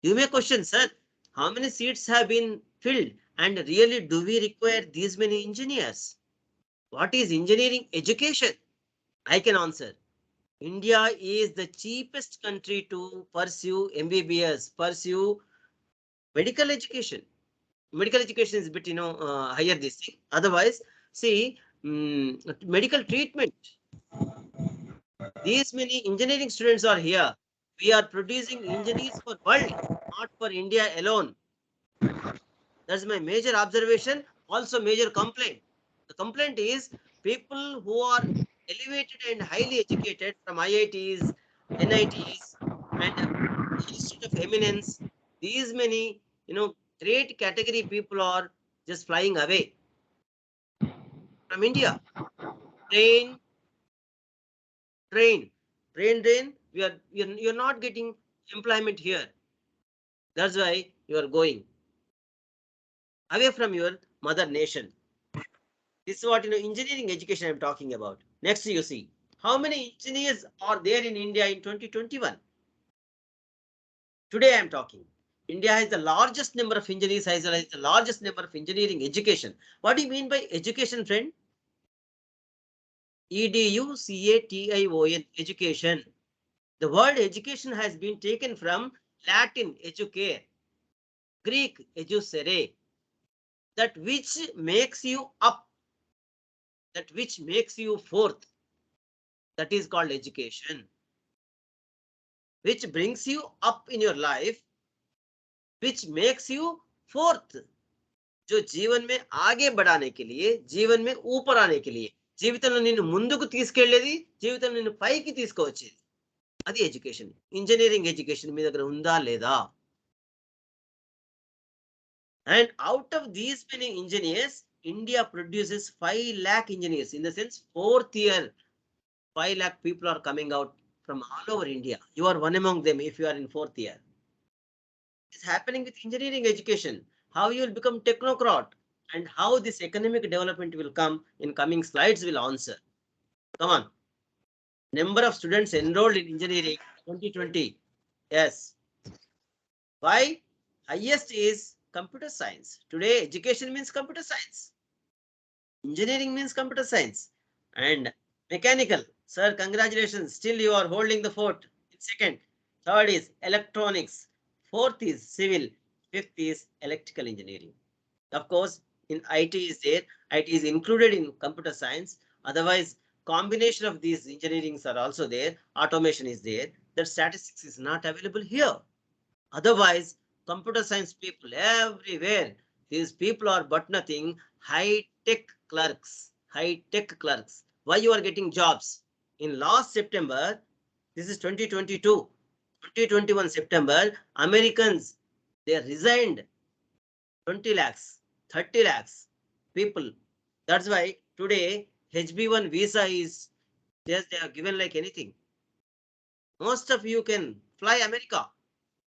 You may question, sir, how many seats have been filled and really do we require these many engineers? What is engineering education? I can answer. India is the cheapest country to pursue MBBS, pursue medical education. Medical education is a bit, higher this thing. Otherwise, see, medical treatment. These many engineering students are here. We are producing engineers for world, not for India alone. That's my major observation. Also, major complaint. The complaint is people who are elevated and highly educated from IITs, NITs, and Institute of Eminence. These many, great category people are just flying away from India. Train, train, train. You're not getting employment here. That's why you are going away from your mother nation. This is what engineering education I'm talking about. Next, you see how many engineers are there in India in 2021. Today I'm talking. India has the largest number of engineers, as well as the largest number of engineering education. What do you mean by education, friend? EDUCATION, education. The word education has been taken from Latin educare, Greek educere, that which makes you up, that which makes you forth. That is called education. Which brings you up in your life, which makes you forth. जो जीवन में आगे बढ़ाने के लिए, जीवन में ऊपर आने के लिए, జీవితంలో నిన్ను ముందుకు తీసుకెళ్లేది, జీవితంలో నిన్ను పైకి తీసుకువచ్చేది, అది ఎడ్యుకేషన్. ఇంజనీరింగ్ ఎడ్యుకేషన్ మీ దగ్గర ఉందా లేదా? And out of these many engineers, India produces 5 lakh engineers. In the sense, fourth year, 5 lakh people are coming out from all over India. You are one among them if you are in fourth year. It's happening with engineering education. How you will become technocrat and how this economic development will come in coming slides will answer. Come on. Number of students enrolled in engineering 2020. Yes. Why? Highest is computer science. Today, education means computer science. Engineering means computer science. And mechanical. Sir, congratulations. Still you are holding the fort in second. Third is electronics. Fourth is civil. Fifth is electrical engineering. Of course, in IT is there. IT is included in computer science. Otherwise, combination of these engineerings are also there. Automation is there. That statistics is not available here. Otherwise, computer science people everywhere. These people are but nothing high-tech clerks. High-tech clerks. Why you are getting jobs? In last September, this is 2022. 2021 September, Americans, they resigned 20 lakhs, 30 lakhs people. That's why today HB1 visa is just they are given like anything. Most of you can fly America.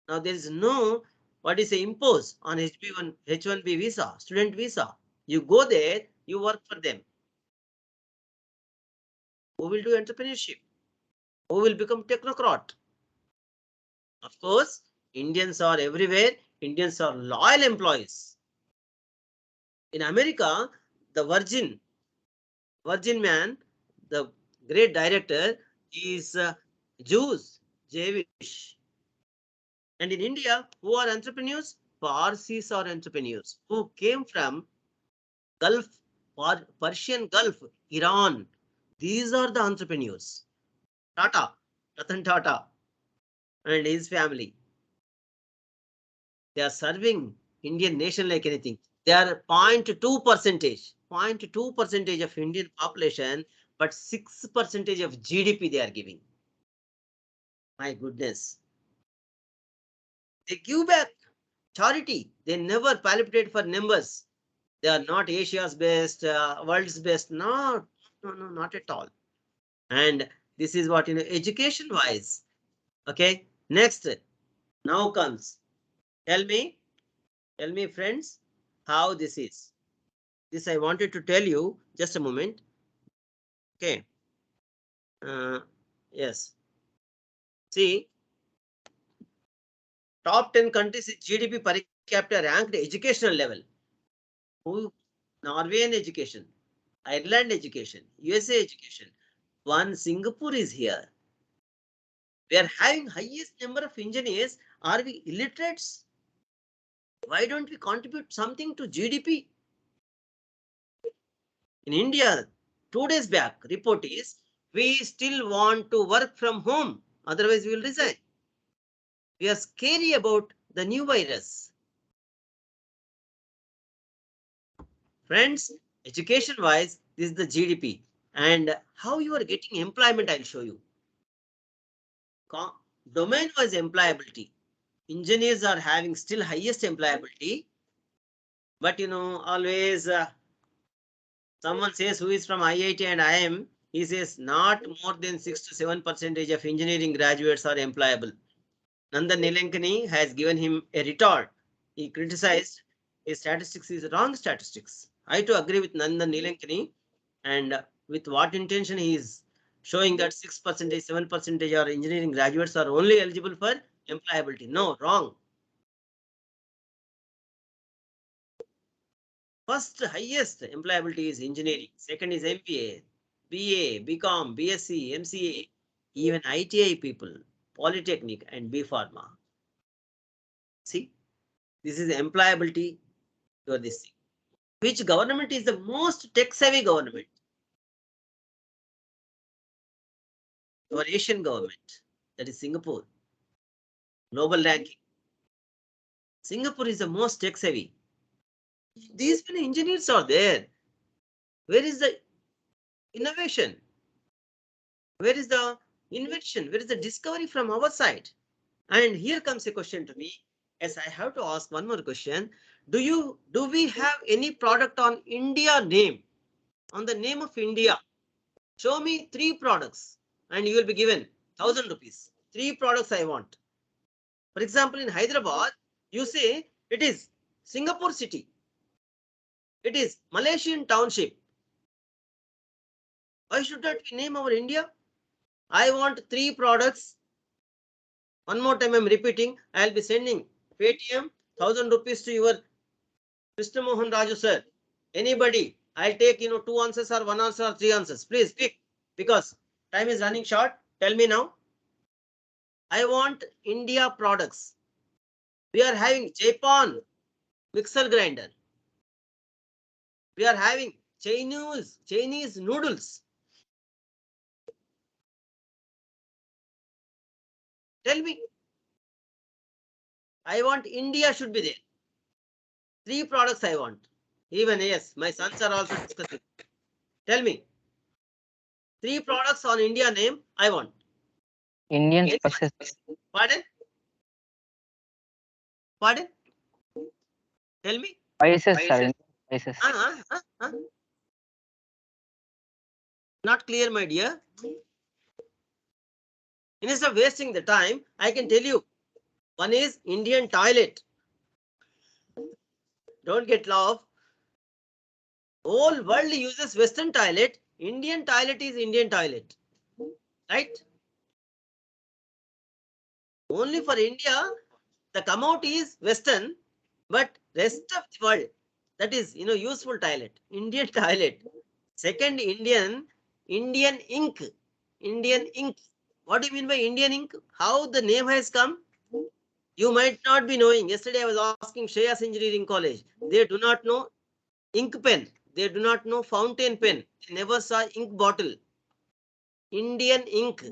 Now there is no what is impose on HB1, H1B visa, student visa. You go there, you work for them. Who will do entrepreneurship? Who will become technocrat? Of course, Indians are everywhere. Indians are loyal employees. In America, the Virgin man, the great director is Jewish. And in India, who are entrepreneurs? Parsis are entrepreneurs who came from Gulf, Persian Gulf, Iran. These are the entrepreneurs. Tata, Ratan Tata and his family. They are serving Indian nation like anything. They are 0.2 percentage, 0.2 percentage of Indian population, but 6 percentage of GDP they are giving. My goodness. They give back charity. They never palpitate for numbers. They are not Asia's best, world's best. No, no, no, not at all. And this is what, education wise. Okay. Next, now comes. Tell me, friends, how this is. This I wanted to tell you. Just a moment. Okay. Yes. See, top 10 countries in GDP per capita ranked educational level. Who? Norwegian education, Ireland education, USA education. One Singapore is here. We are having highest number of engineers. Are we illiterates? Why don't we contribute something to GDP? In India, 2 days back, report is we still want to work from home. Otherwise, we will resign. We are scary about the new virus. Friends, education wise, this is the GDP. And how you are getting employment, I'll show you. Domain wise employability. Engineers are having still highest employability. But always someone says who is from IIT and IIM, he says not more than 6 to 7% of engineering graduates are employable. Nandan Nilenkani has given him a retort. He criticized his statistics is wrong statistics. I too agree with Nandan Nilenkani, and with what intention he is showing that 6%, 7% or engineering graduates are only eligible for employability. No, wrong. First highest employability is engineering. Second is MBA, BA, BCom, BSc, MCA, even ITI people, Polytechnic and B Pharma. See, this is employability for this thing. Which government is the most tech-savvy government? Our Asian government, that is Singapore. Global ranking. Singapore is the most tech-savvy. These many engineers are there. Where is the innovation? Where is the invention? Where is the discovery from our side? And here comes a question to me. Yes, I have to ask one more question. Do we have any product on India name? On the name of India? Show me 3 products and you will be given 1,000 rupees. 3 products I want. For example, in Hyderabad, you say it is Singapore city. It is Malaysian township. Why should not we name our India? I want 3 products. One more time I'm repeating. I'll be sending Paytm 1,000 rupees to your Mr. Mohan Raju sir. Anybody, I'll take 2 answers or 1 answer or 3 answers. Please pick because time is running short. Tell me now. I want India products. We are having Japan mixer grinder. We are having Chinese noodles. Tell me. I want India should be there. 3 products I want. Even yes, my sons are also discussing. Tell me. 3 products on India name I want. Indian spices. Pardon? Pardon? Tell me. Spices, sir. Indian spices. Not clear, my dear. Instead of wasting the time, I can tell you. One is Indian toilet. Don't get laugh. Whole world uses Western toilet. Indian toilet is Indian toilet. Right? Only for India, the come out is Western, but rest of the world, that is, useful toilet. Indian toilet. Second, Indian ink. Indian ink. What do you mean by Indian ink? How the name has come? You might not be knowing. Yesterday I was asking Shreyas Engineering College. They do not know ink pen. They do not know fountain pen. They never saw ink bottle. Indian ink.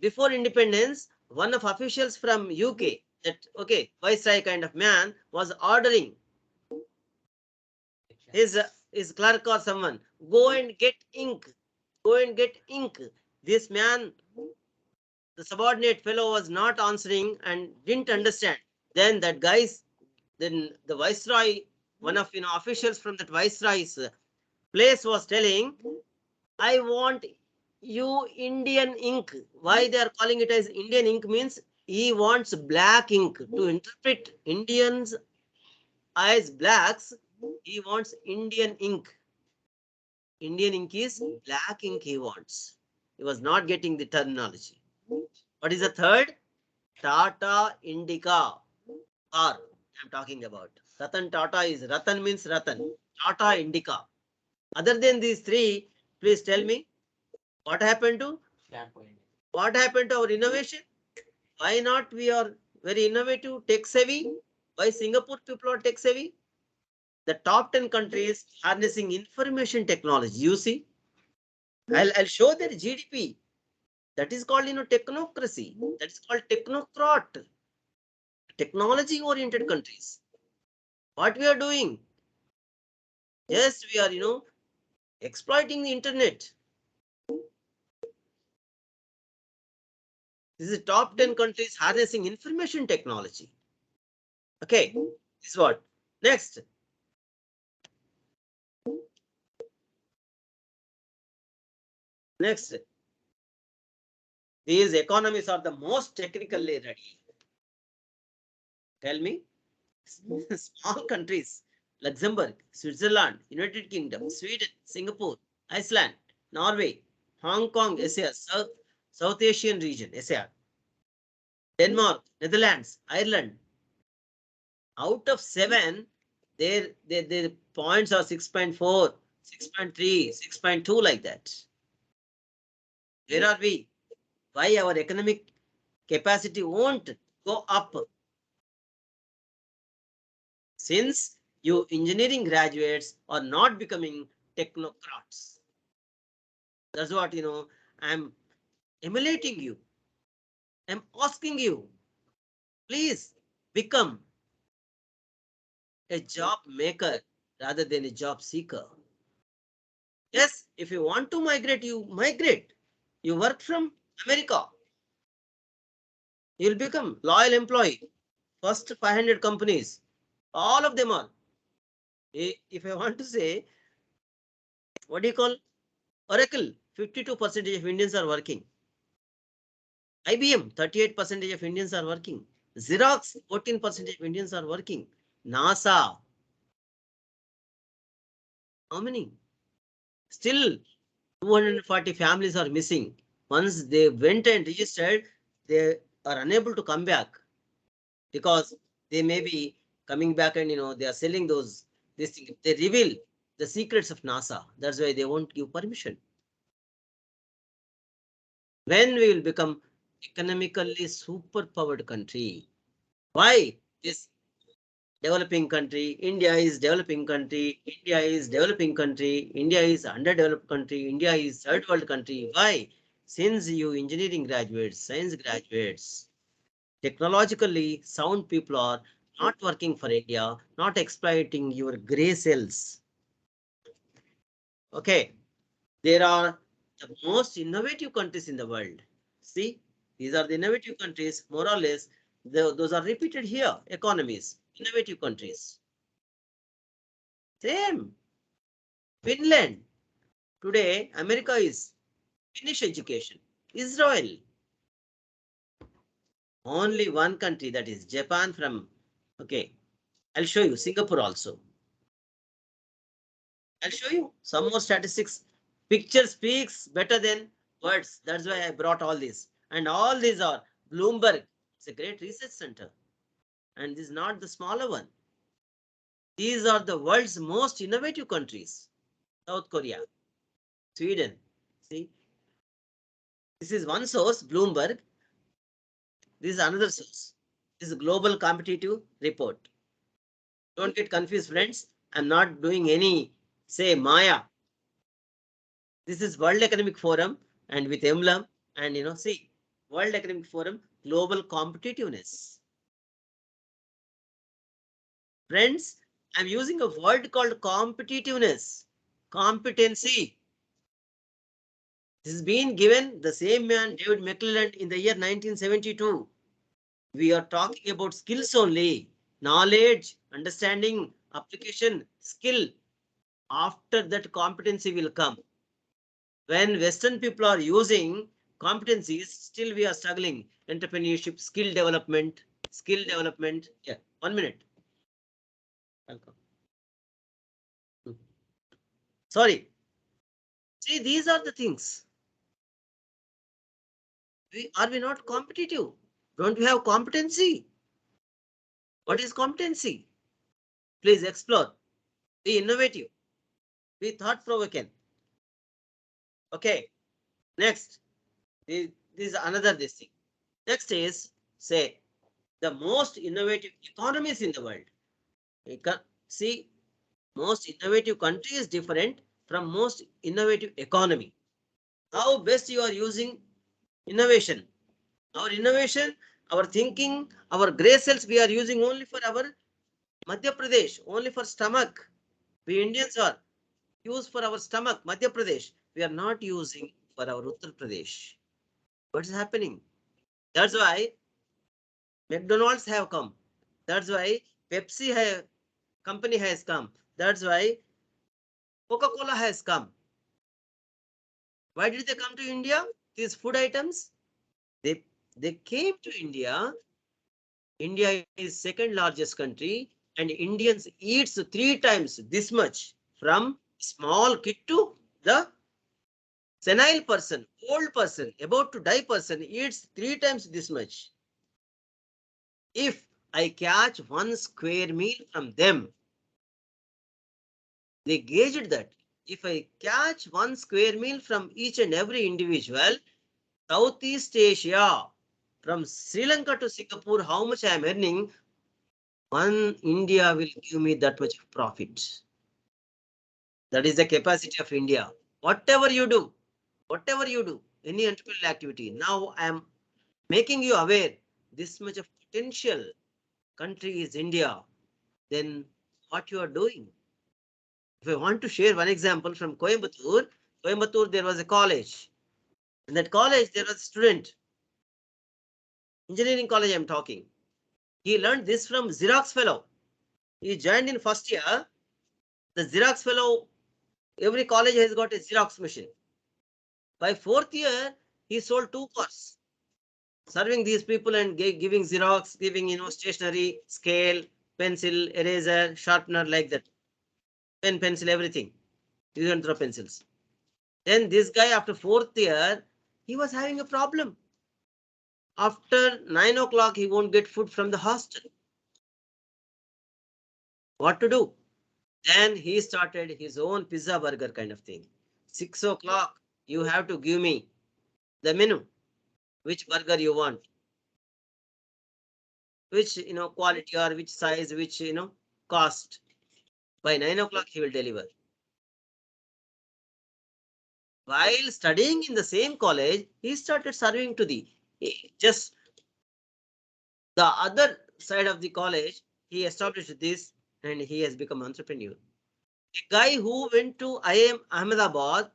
Before independence, one of officials from UK, that okay, viceroy kind of man, was ordering his clerk or someone, go and get ink. Go and get ink. This man, the subordinate fellow, was not answering and didn't understand. Then that guy's, then the viceroy, one of officials from that viceroy's place was telling, I want you Indian ink. Why they are calling it as Indian ink means he wants black ink to interpret Indians as blacks. He wants Indian ink. Indian ink is black ink he wants. He was not getting the terminology. What is the third? Tata Indica car I'm talking about. Ratan Tata is, Ratan means Ratan. Tata Indica. Other than these three, please tell me what happened to our innovation? Why not we are very innovative, tech savvy? Why Singapore people are tech savvy? The top 10 countries harnessing information technology. You see, I'll show their GDP. That is called technocracy. That is called technocrat. Technology oriented countries. What we are doing? Yes, we are exploiting the internet. This is top 10 countries harnessing information technology. Okay, this is what. Next. Next. These economies are the most technically ready. Tell me. Small countries. Luxembourg, Switzerland, United Kingdom, Sweden, Singapore, Iceland, Norway, Hong Kong, SAR, South Asian region, SAR, Denmark, Netherlands, Ireland. Out of 7, their points are 6.4, 6.3, 6.2 like that. Where are we? Why our economic capacity won't go up? Since you engineering graduates are not becoming technocrats. That's what I'm emulating you. I'm asking you, please become a job maker rather than a job seeker. Yes, if you want to migrate, you migrate. You work from America. You'll become loyal employee. First 500 companies, all of them are. If I want to say, what do you call Oracle? 52% of Indians are working. IBM, 38% of Indians are working. Xerox, 14% of Indians are working. NASA, how many? Still, 240 families are missing. Once they went and registered, they are unable to come back because they may be coming back and they are selling this thing. They reveal the secrets of NASA. That's why they won't give permission. When we will become economically superpowered country? Why this developing country? India is developing country. India is developing country. India is underdeveloped country. India is third world country. Why? Since you engineering graduates, science graduates, technologically sound people are not working for India, not exploiting your gray cells. Okay, there are the most innovative countries in the world. See, these are the innovative countries, more or less. Those are repeated here. Economies, innovative countries. Same. Finland. Today, America is Finnish education. Israel. Only one country, that is Japan from, okay, I'll show you Singapore also. I'll show you some more statistics. Picture speaks better than words. That's why I brought all this. And all these are Bloomberg. It's a great research center. And this is not the smaller one. These are the world's most innovative countries. South Korea, Sweden. See, this is one source, Bloomberg. This is another source. This is global competitive report. Don't get confused, friends. I'm not doing any, say, Maya. This is World Economic Forum and with emblem and see, World Economic Forum, global competitiveness. Friends, I'm using a word called competitiveness, competency. This has been given the same man, David McClelland, in the year 1972. We are talking about skills only, knowledge, understanding, application, skill. After that, competency will come. When Western people are using competencies, still we are struggling. Entrepreneurship, skill development, skill development. Yeah, 1 minute. Welcome. Sorry. See, these are the things. Are we not competitive? Don't we have competency? What is competency? Please explore. Be innovative. Be thought-provoking. Okay. Next. This is another this thing. Next is, say, the most innovative economies in the world. See, most innovative country is different from most innovative economy. How best you are using innovation? Our innovation, our thinking, our gray cells we are using only for our Madhya Pradesh, only for stomach. We Indians are used for our stomach, Madhya Pradesh. We are not using for our Uttar Pradesh. What is happening? That's why McDonald's have come. That's why Pepsi company has come. That's why Coca-Cola has come. Why did they come to India? These food items, they came to India. India is second largest country, and Indians eats 3 times this much, from small kid to the senile person, old person, about to die person eats 3 times this much. If I catch 1 square meal from them, they gauged that if I catch 1 square meal from each and every individual, Southeast Asia, from Sri Lanka to Singapore, how much I am earning, one India will give me that much profit. That is the capacity of India. Whatever you do, any entrepreneurial activity, now I am making you aware, this much of potential country is India. Then what you are doing? If I want to share one example from Coimbatore, there was a college. In that college, there was a student. Engineering college, I'm talking. He learned this from Xerox fellow. He joined in first year. The Xerox fellow, every college has got a Xerox machine. By 4th year, he sold 2 cars, serving these people and giving Xerox, giving stationery, scale, pencil, eraser, sharpener, like that. Pen, pencil, everything. You can throw pencils. Then this guy, after 4th year, he was having a problem. After 9 o'clock, he won't get food from the hostel. What to do? Then he started his own pizza burger kind of thing. 6 o'clock, you have to give me the menu. Which burger you want? Which quality or which size, which cost. By 9 o'clock, he will deliver. While studying in the same college, he started serving to just the other side of the college. He established this and he has become entrepreneur. A guy who went to IIM Ahmedabad,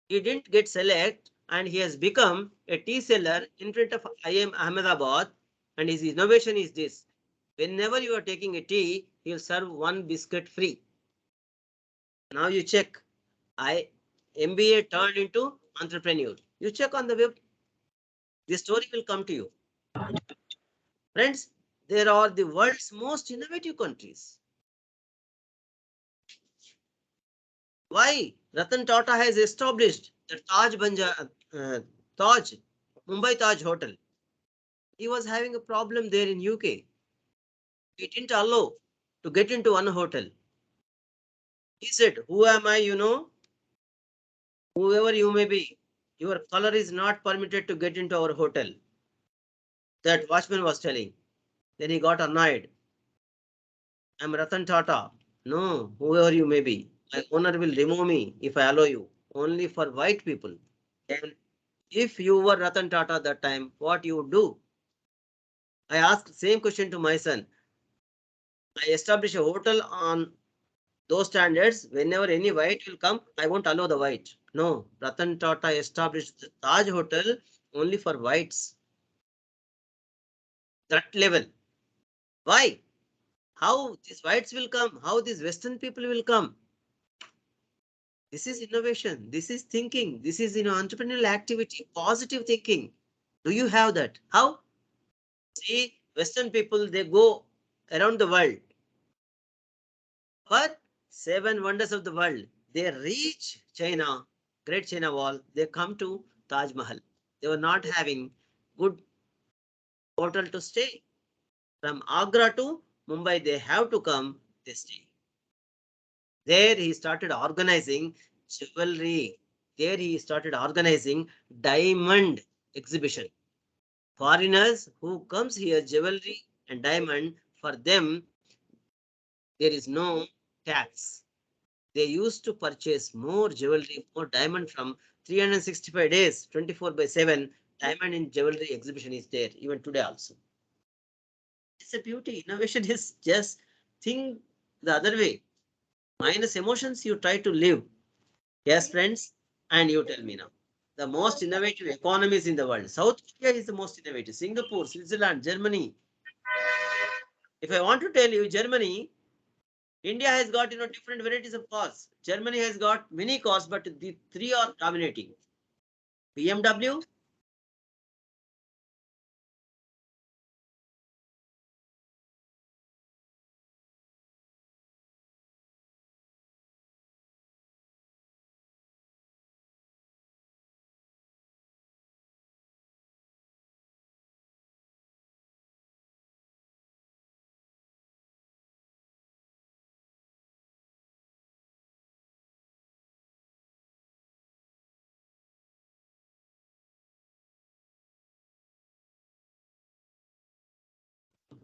he didn't get select and he has become a tea seller in front of IIM Ahmedabad, and his innovation is this: whenever you are taking a tea, he will serve 1 biscuit free. Now you check, MBA turned into entrepreneur. You check on the web, the story will come to you. Friends, there are the world's most innovative countries. Why? Ratan Tata has established the Mumbai Taj Hotel. He was having a problem there in UK. He didn't allow to get into one hotel. He said, who am I, whoever you may be, your color is not permitted to get into our hotel. That watchman was telling. Then he got annoyed. I'm Ratan Tata. No, whoever you may be. My owner will remove me if I allow you. Only for white people. And if you were Ratan Tata that time, what you would do? I asked same question to my son. I establish a hotel on those standards. Whenever any white will come, I won't allow the white. No, Ratan Tata established the Taj Hotel only for whites. That level. Why? How these whites will come? How these Western people will come? This is innovation. This is thinking. This is entrepreneurial activity, positive thinking. Do you have that? How? See, Western people, they go around the world. For 7 wonders of the world, they reach China, Great China Wall, they come to Taj Mahal. They were not having good hotel to stay. From Agra to Mumbai, they have to come, they stay. There he started organizing jewelry. There he started organizing diamond exhibition. Foreigners who comes here, jewelry and diamond, for them, there is no tax. They used to purchase more jewelry, more diamond from 365 days, 24/7. Diamond in jewelry exhibition is there, even today also. It's a beauty. Innovation is just think the other way. Minus emotions, you try to live. Yes, friends, and you tell me now. The most innovative economies in the world. South Korea is the most innovative. Singapore, Switzerland, Germany. If I want to tell you, Germany, India has got different varieties of cars. Germany has got many cars, but the three are dominating. BMW,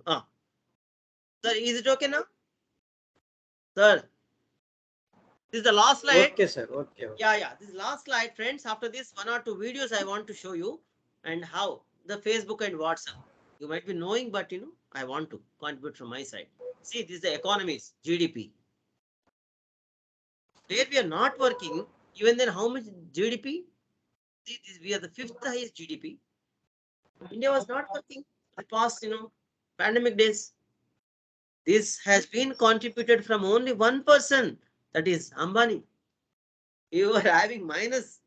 ah, sir, is it okay now? Sir, this is the last slide. Okay, sir. Okay. Yeah. This is last slide, friends. After this, 1 or 2 videos I want to show you and how the Facebook and WhatsApp. You might be knowing, but I want to contribute from my side. See, this is the economies, GDP. Where we are not working, even then how much GDP? See, we are the 5th highest GDP. India was not working the past, pandemic days. This has been contributed from only one person, that is Ambani. You are having minus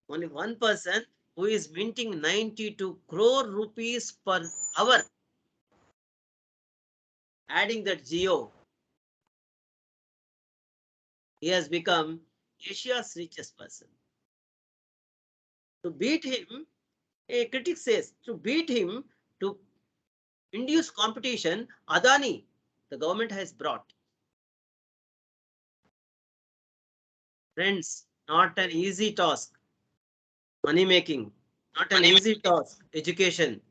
only one person who is minting 92 crore rupees per hour. Adding that Geo, he has become Asia's richest person. To beat him, a critic says, to beat him, to induce competition, Adani, the government has brought. Friends, not an easy task. Money making, not an easy task. Education,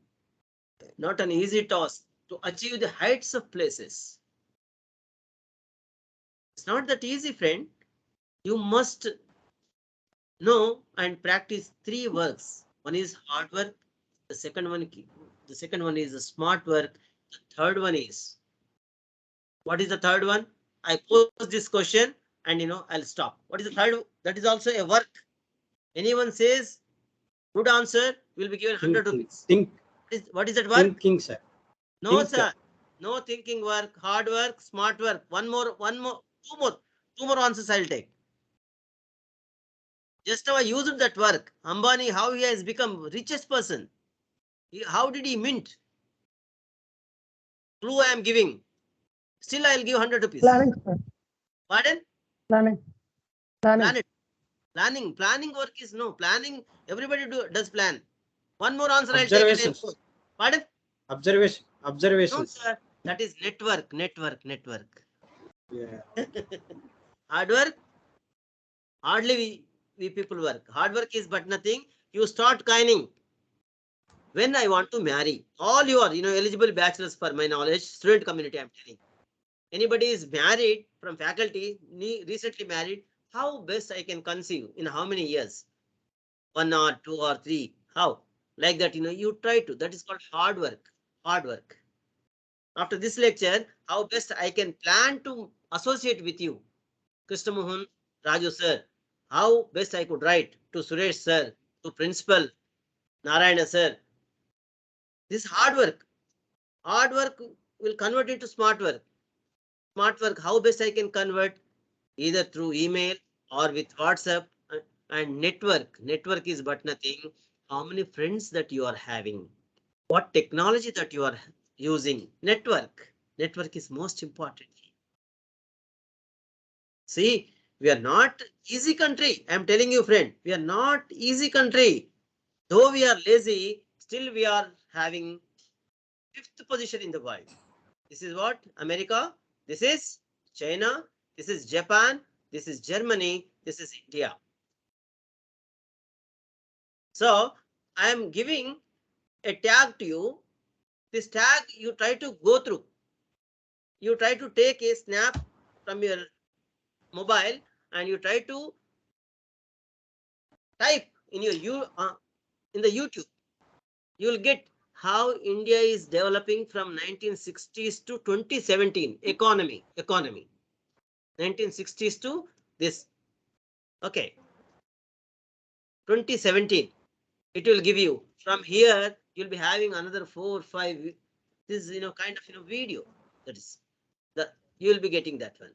not an easy task to achieve the heights of places. It's not that easy, friend. You must know and practice 3 works. One is hard work. The second one is a smart work. The third one is, what is the third one? I pose this question and I'll stop. What is the third? That is also a work. Anyone says good answer will be given 100 rupees. What is that work? Thinking, sir. No, Think, sir. No thinking work, hard work, smart work. Two more answers I'll take. Just now I used that work. Ambani, how he has become richest person. How did he mint? Clue I am giving. Still I'll give 100 rupees. Planning, sir. Pardon? Planning. Planning work is no. Planning, everybody does plan. One more answer I'll take. Observations. Pardon? Observations. No, sir. That is network. Yeah. Hard work, hardly we people work. Hard work is but nothing. You start coining. when I want to marry, all you are, eligible bachelors for my knowledge, student community, I'm telling. Anybody is married from faculty, recently married, how best I can conceive in how many years? 1 or 2 or 3. How? Like that, you try to. That is called hard work. Hard work. After this lecture, how best I can plan to associate with you, Krishna Mohan, Raju sir, how best I could write to Suresh sir, to principal, Narayana sir. This hard work. Hard work will convert into smart work. Smart work, how best I can convert? Either through email or with WhatsApp and network. Network is but nothing. How many friends that you are having? What technology that you are using? Network. Network is most important. See, we are not easy country. I'm telling you, friend, we are not easy country. Though we are lazy, still we are having 5th position in the world. This is what? America. This is China. This is Japan. This is Germany. This is India. So I am giving a tag to you. This tag you try to go through. You try to take a snap from your mobile and you try to type in your in the YouTube. You will get how India is developing from 1960s to 2017 economy. 1960s to this. Okay. 2017. It will give you from here. You'll be having another 4 or 5. This is kind of video. That is you will be getting that one.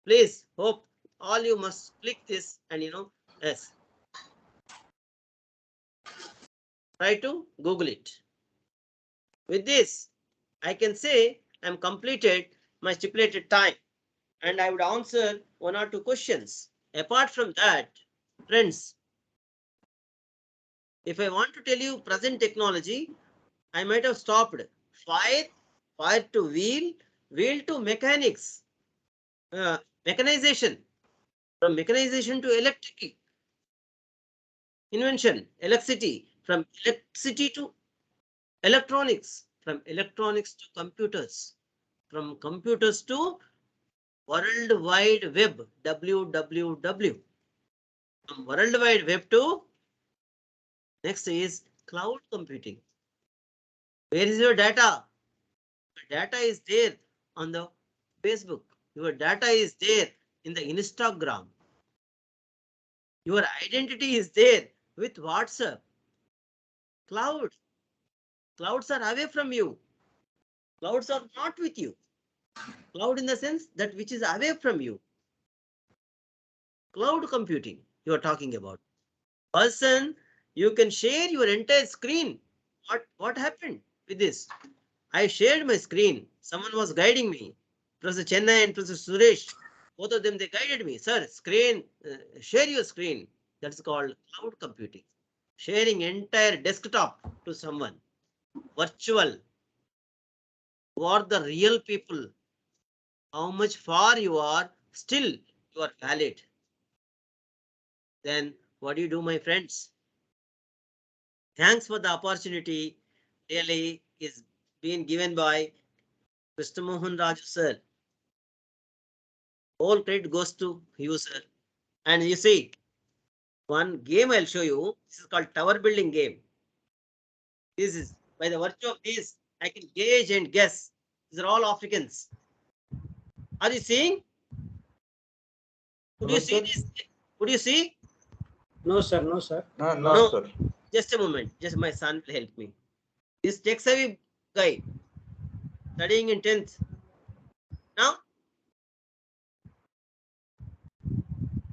Please hope all you must click this and yes. Try to Google it. With this, I can say I'm completed my stipulated time and I would answer 1 or 2 questions. Apart from that, friends, if I want to tell you present technology, I might have stopped. Fire to wheel to mechanics, mechanization, from mechanization to electric invention, electricity, from electricity to electronics, from electronics to computers, from computers to World Wide Web, WWW, from World Wide Web to next is cloud computing. Where is your data? Your data is there on the Facebook. Your data is there in the Instagram. Your identity is there with WhatsApp. Cloud. Clouds are away from you. Clouds are not with you. Cloud in the sense that which is away from you. Cloud computing you are talking about. Person, you can share your entire screen. What happened with this? I shared my screen. Someone was guiding me. Professor Chennai and Professor Suresh. Both of them, they guided me. Sir, screen, share your screen. That's called cloud computing. Sharing entire desktop to someone. Virtual. Who are the real people? How much far you are, still you are valid. Then what do you do, my friends? Thanks for the opportunity. Really is being given by Mr. Mohan Raju sir. All credit goes to you, sir. And you see, one game I'll show you. This is called tower building game. This is by the virtue of this, I can gauge and guess. These are all Africans. Are you seeing? Could you see this? Could you see? No, sir. No, sir. No, sir. Just a moment. Just my son will help me. This tech-savvy guy studying in 10th. Now,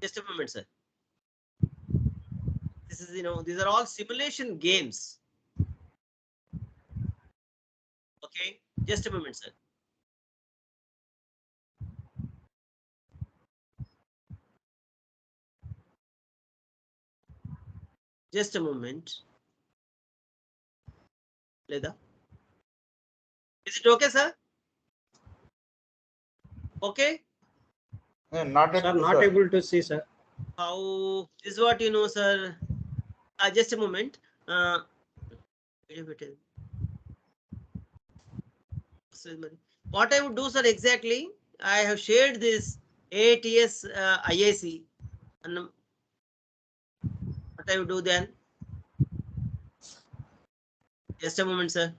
just a moment, sir. This is, these are all simulation games. Okay, just a moment, sir. Just a moment. Leda. Is it okay, sir? Okay? Not Sir, not able to see, sir. How is what sir? Just a moment. Uh, what I would do, sir, exactly, I have shared this ATS IAC. And what I would do then? Just a moment, sir.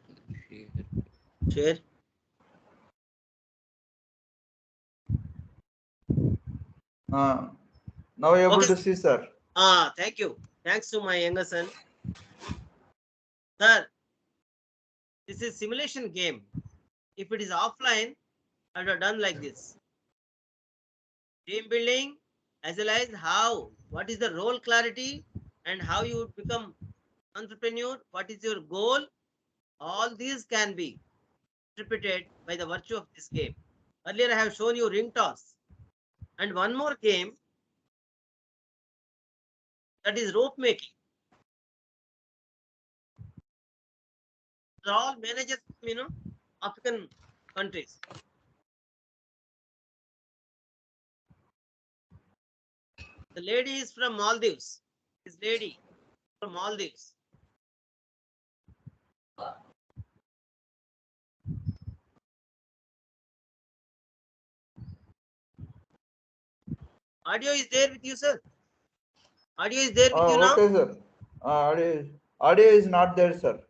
Share. Now able Okay. to see, sir. Thank you. Thanks to my younger son. Sir, this is simulation game. If it is offline, I would have done like this. Team building, as well as how, what is the role clarity, and how you would become entrepreneur, what is your goal. All these can be interpreted by the virtue of this game. Earlier, I have shown you ring toss. And one more game, that is rope making. They're all managers from, African countries. The lady is from Maldives. This lady from Maldives. Audio is there with you, sir? Audio is there with you now? Okay, sir. Audio is not there, sir.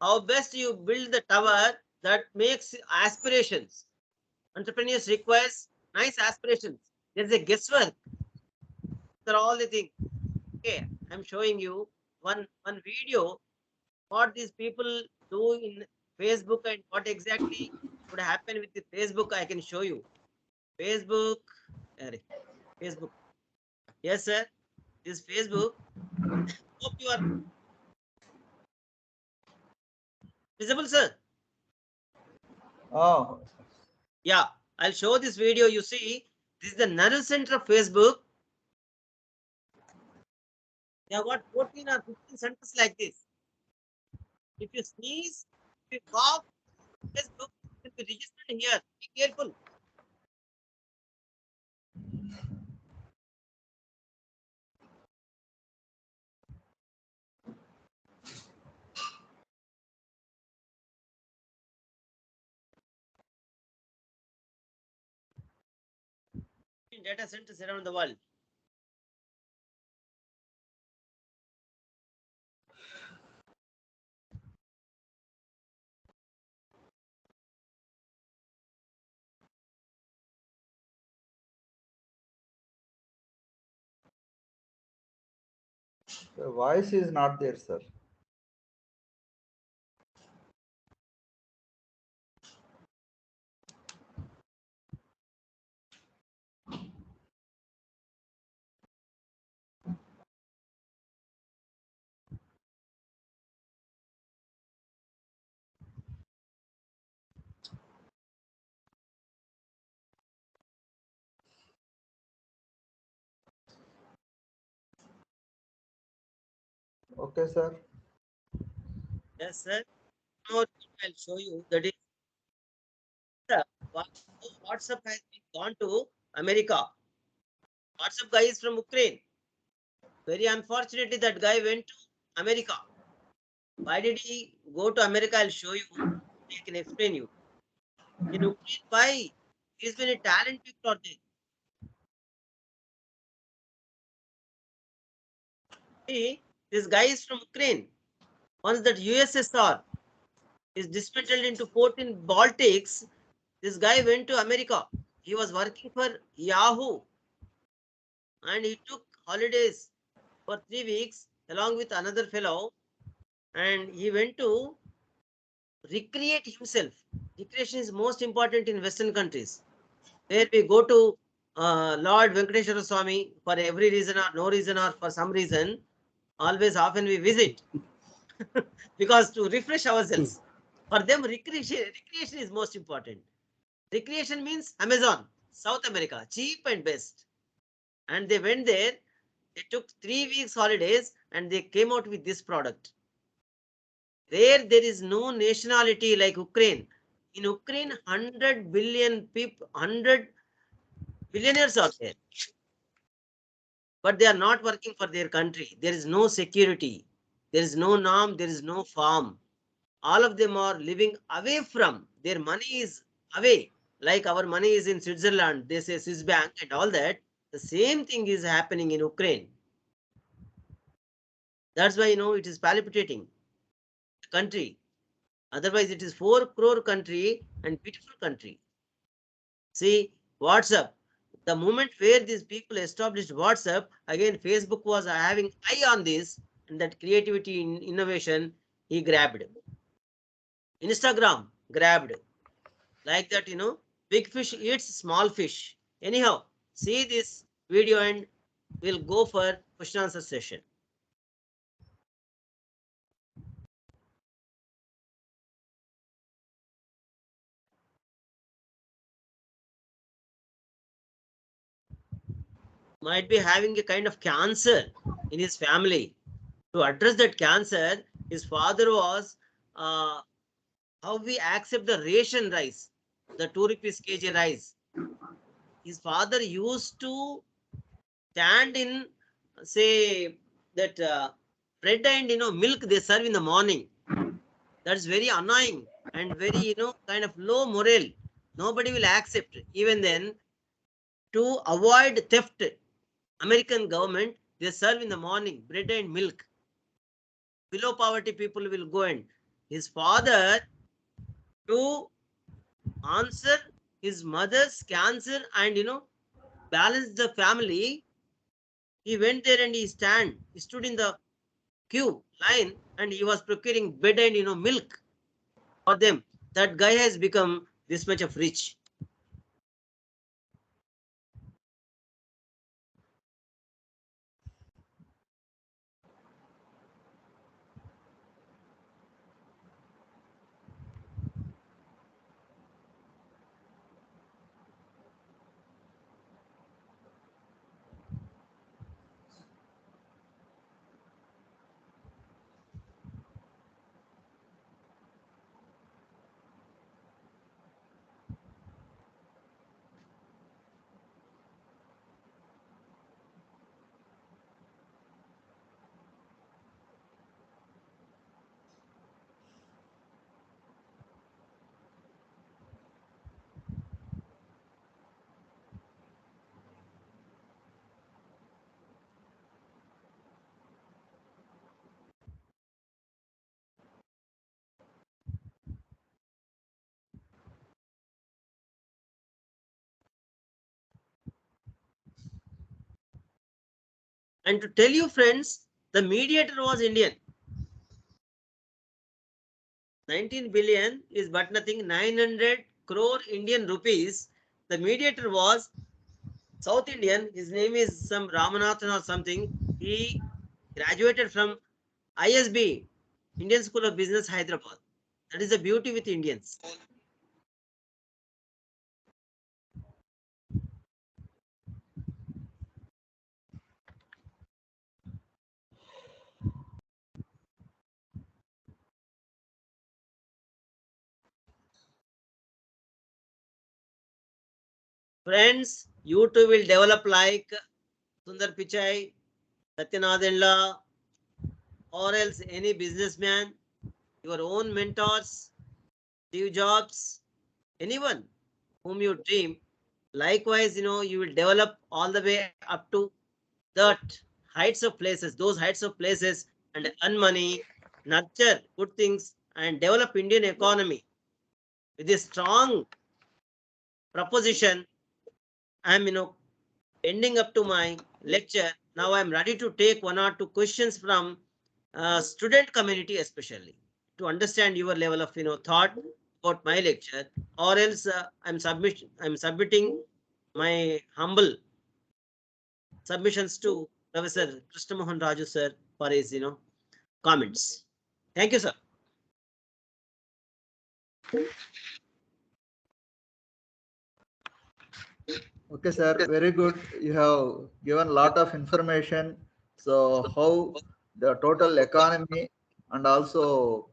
How best you build the tower that makes aspirations. Entrepreneurs requires nice aspirations. There's a guesswork. They're all the things. Okay, I'm showing you one video. What these people do in Facebook and what exactly would happen with the Facebook, I can show you. Facebook, Facebook. Yes, sir. This Facebook. Hope you are visible, sir. Oh, Yeah, I'll show this video. You see, this is the nerve center of Facebook. They have got 14 or 15 centers like this. If you sneeze, if you cough, Facebook will be registered here. Be careful. In data centers around the world. the voice is not there, sir. Okay, sir. Yes, sir. Now I'll show you that is WhatsApp has been gone to America. WhatsApp guy is from Ukraine. Very unfortunately, that guy went to America. Why did he go to America? I'll show you. I can explain you. In Ukraine, why? He's been a talent people are there. See, this guy is from Ukraine. Once that USSR is dismantled into 14 Baltics, this guy went to America. He was working for Yahoo and he took holidays for 3 weeks along with another fellow and he went to recreate himself. Recreation is most important in Western countries. Where we go to Lord Venkateshwara Swami for every reason or no reason or for some reason, always often we visit because to refresh ourselves. For them, recreation is most important. Recreation means Amazon, South America, cheap and best. And they went there, they took 3 weeks holidays and they came out with this product. There is no nationality like Ukraine. In Ukraine, 100 billion people, 100 billionaires are there. but they are not working for their country. There is no security. There is no norm. There is no farm. All of them are living away from, their money is away. Like our money is in Switzerland, they say Swiss bank and all that. The same thing is happening in Ukraine. That's why, it is palpitating country. Otherwise, it is 4 crore country and beautiful country. See, WhatsApp. The moment where these people established WhatsApp, again, Facebook was having eye on this, and that creativity in innovation, he grabbed. Instagram grabbed. Like that, big fish eats small fish. Anyhow, see this video and we'll go for question answer session. Might be having a kind of cancer in his family. To address that cancer, his father was how we accept the ration rice, the 2 rupees kg rice. His father used to stand in, say, that bread and milk they serve in the morning. That's very annoying and very kind of low morale. Nobody will accept. Even then, to avoid theft, American government, they serve in the morning bread and milk. Below poverty people will go, and his father, to answer his mother's cancer and balance the family, he went there and he stood in the queue line, and he was procuring bread and milk for them. That guy has become this much of rich. And to tell you, friends, the mediator was Indian. 19 billion is but nothing, 900 crore Indian rupees. The mediator was South Indian. His name is some Ramanathan or something. He graduated from ISB, Indian School of Business, Hyderabad. That is the beauty with Indians. Friends, you too will develop like Sundar Pichai, Satyanarayana, or else any businessman, your own mentors, Steve Jobs, anyone whom you dream. Likewise, you will develop all the way up to that heights of places, those heights of places, and earn money, nurture good things, and develop Indian economy. With a strong proposition, I'm ending up to my lecture. Now I'm ready to take 1 or 2 questions from student community, especially to understand your level of thought about my lecture, or else I'm submitting my humble submissions to Professor Krishna Mohan Raju sir for his comments. Thank you, sir. Okay, sir. Very good. You have given a lot of information. So how the total economy and also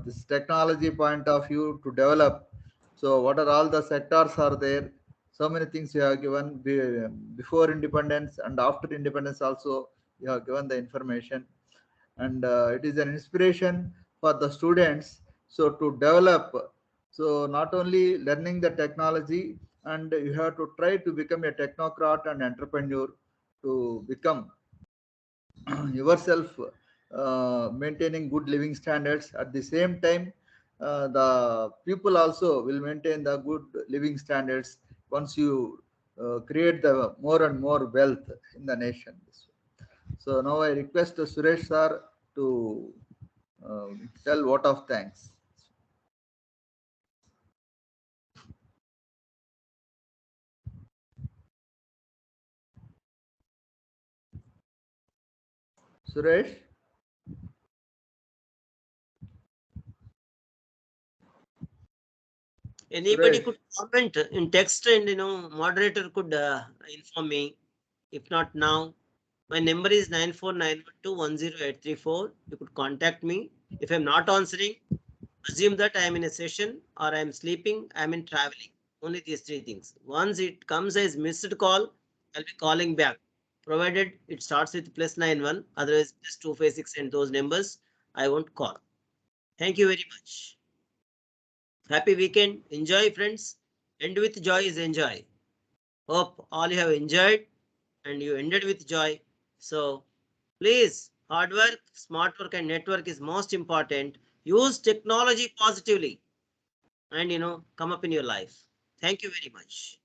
this technology point of view to develop. So what are all the sectors are there? so many things you have given before independence and after independence also you have given the information, and it is an inspiration for the students so to develop, so not only learning the technology, and you have to try to become a technocrat and entrepreneur to become yourself, maintaining good living standards. At the same time, the people also will maintain the good living standards once you create the more and more wealth in the nation. So now I request Suresh sir to tell vote of thanks. Suresh? Anybody Suresh. could comment in text, and moderator could inform me. If not now, my number is 9491210834. You could contact me. If I'm not answering, assume that I am in a session, or I am sleeping, I am in traveling. Only these three things. Once it comes as missed call, I'll be calling back, provided it starts with +91. Otherwise, +256 and those numbers, I won't call. Thank you very much. Happy weekend. Enjoy, friends. End with joy is enjoy. Hope all you have enjoyed and you ended with joy. So please, hard work, smart work, and network is most important. Use technology positively and come up in your life. Thank you very much.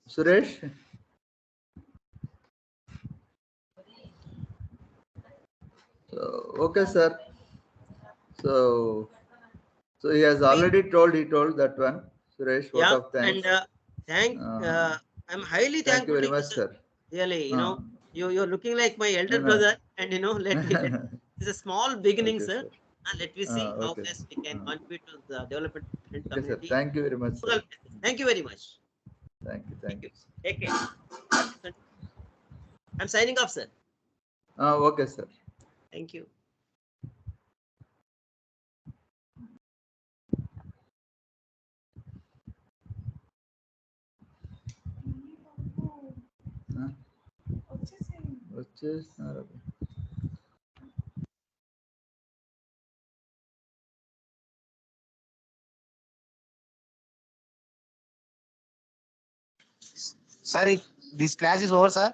Suresh? So, okay, sir. So he has already told, he told that one, Suresh, vote Yeah, of thanks. and I'm highly Thank you thankful to very you, much, sir. sir. Really, Uh, you're looking like my elder no. brother, and it's a small beginning, Okay, sir. sir. And let me see how Okay. best we can contribute to the development of the Okay, sir. community. Thank you very much, sir. Thank you very much. Thank you. Thank you. Take care. I'm signing off, sir. Okay, sir. Thank you. Sir, this class is over, sir.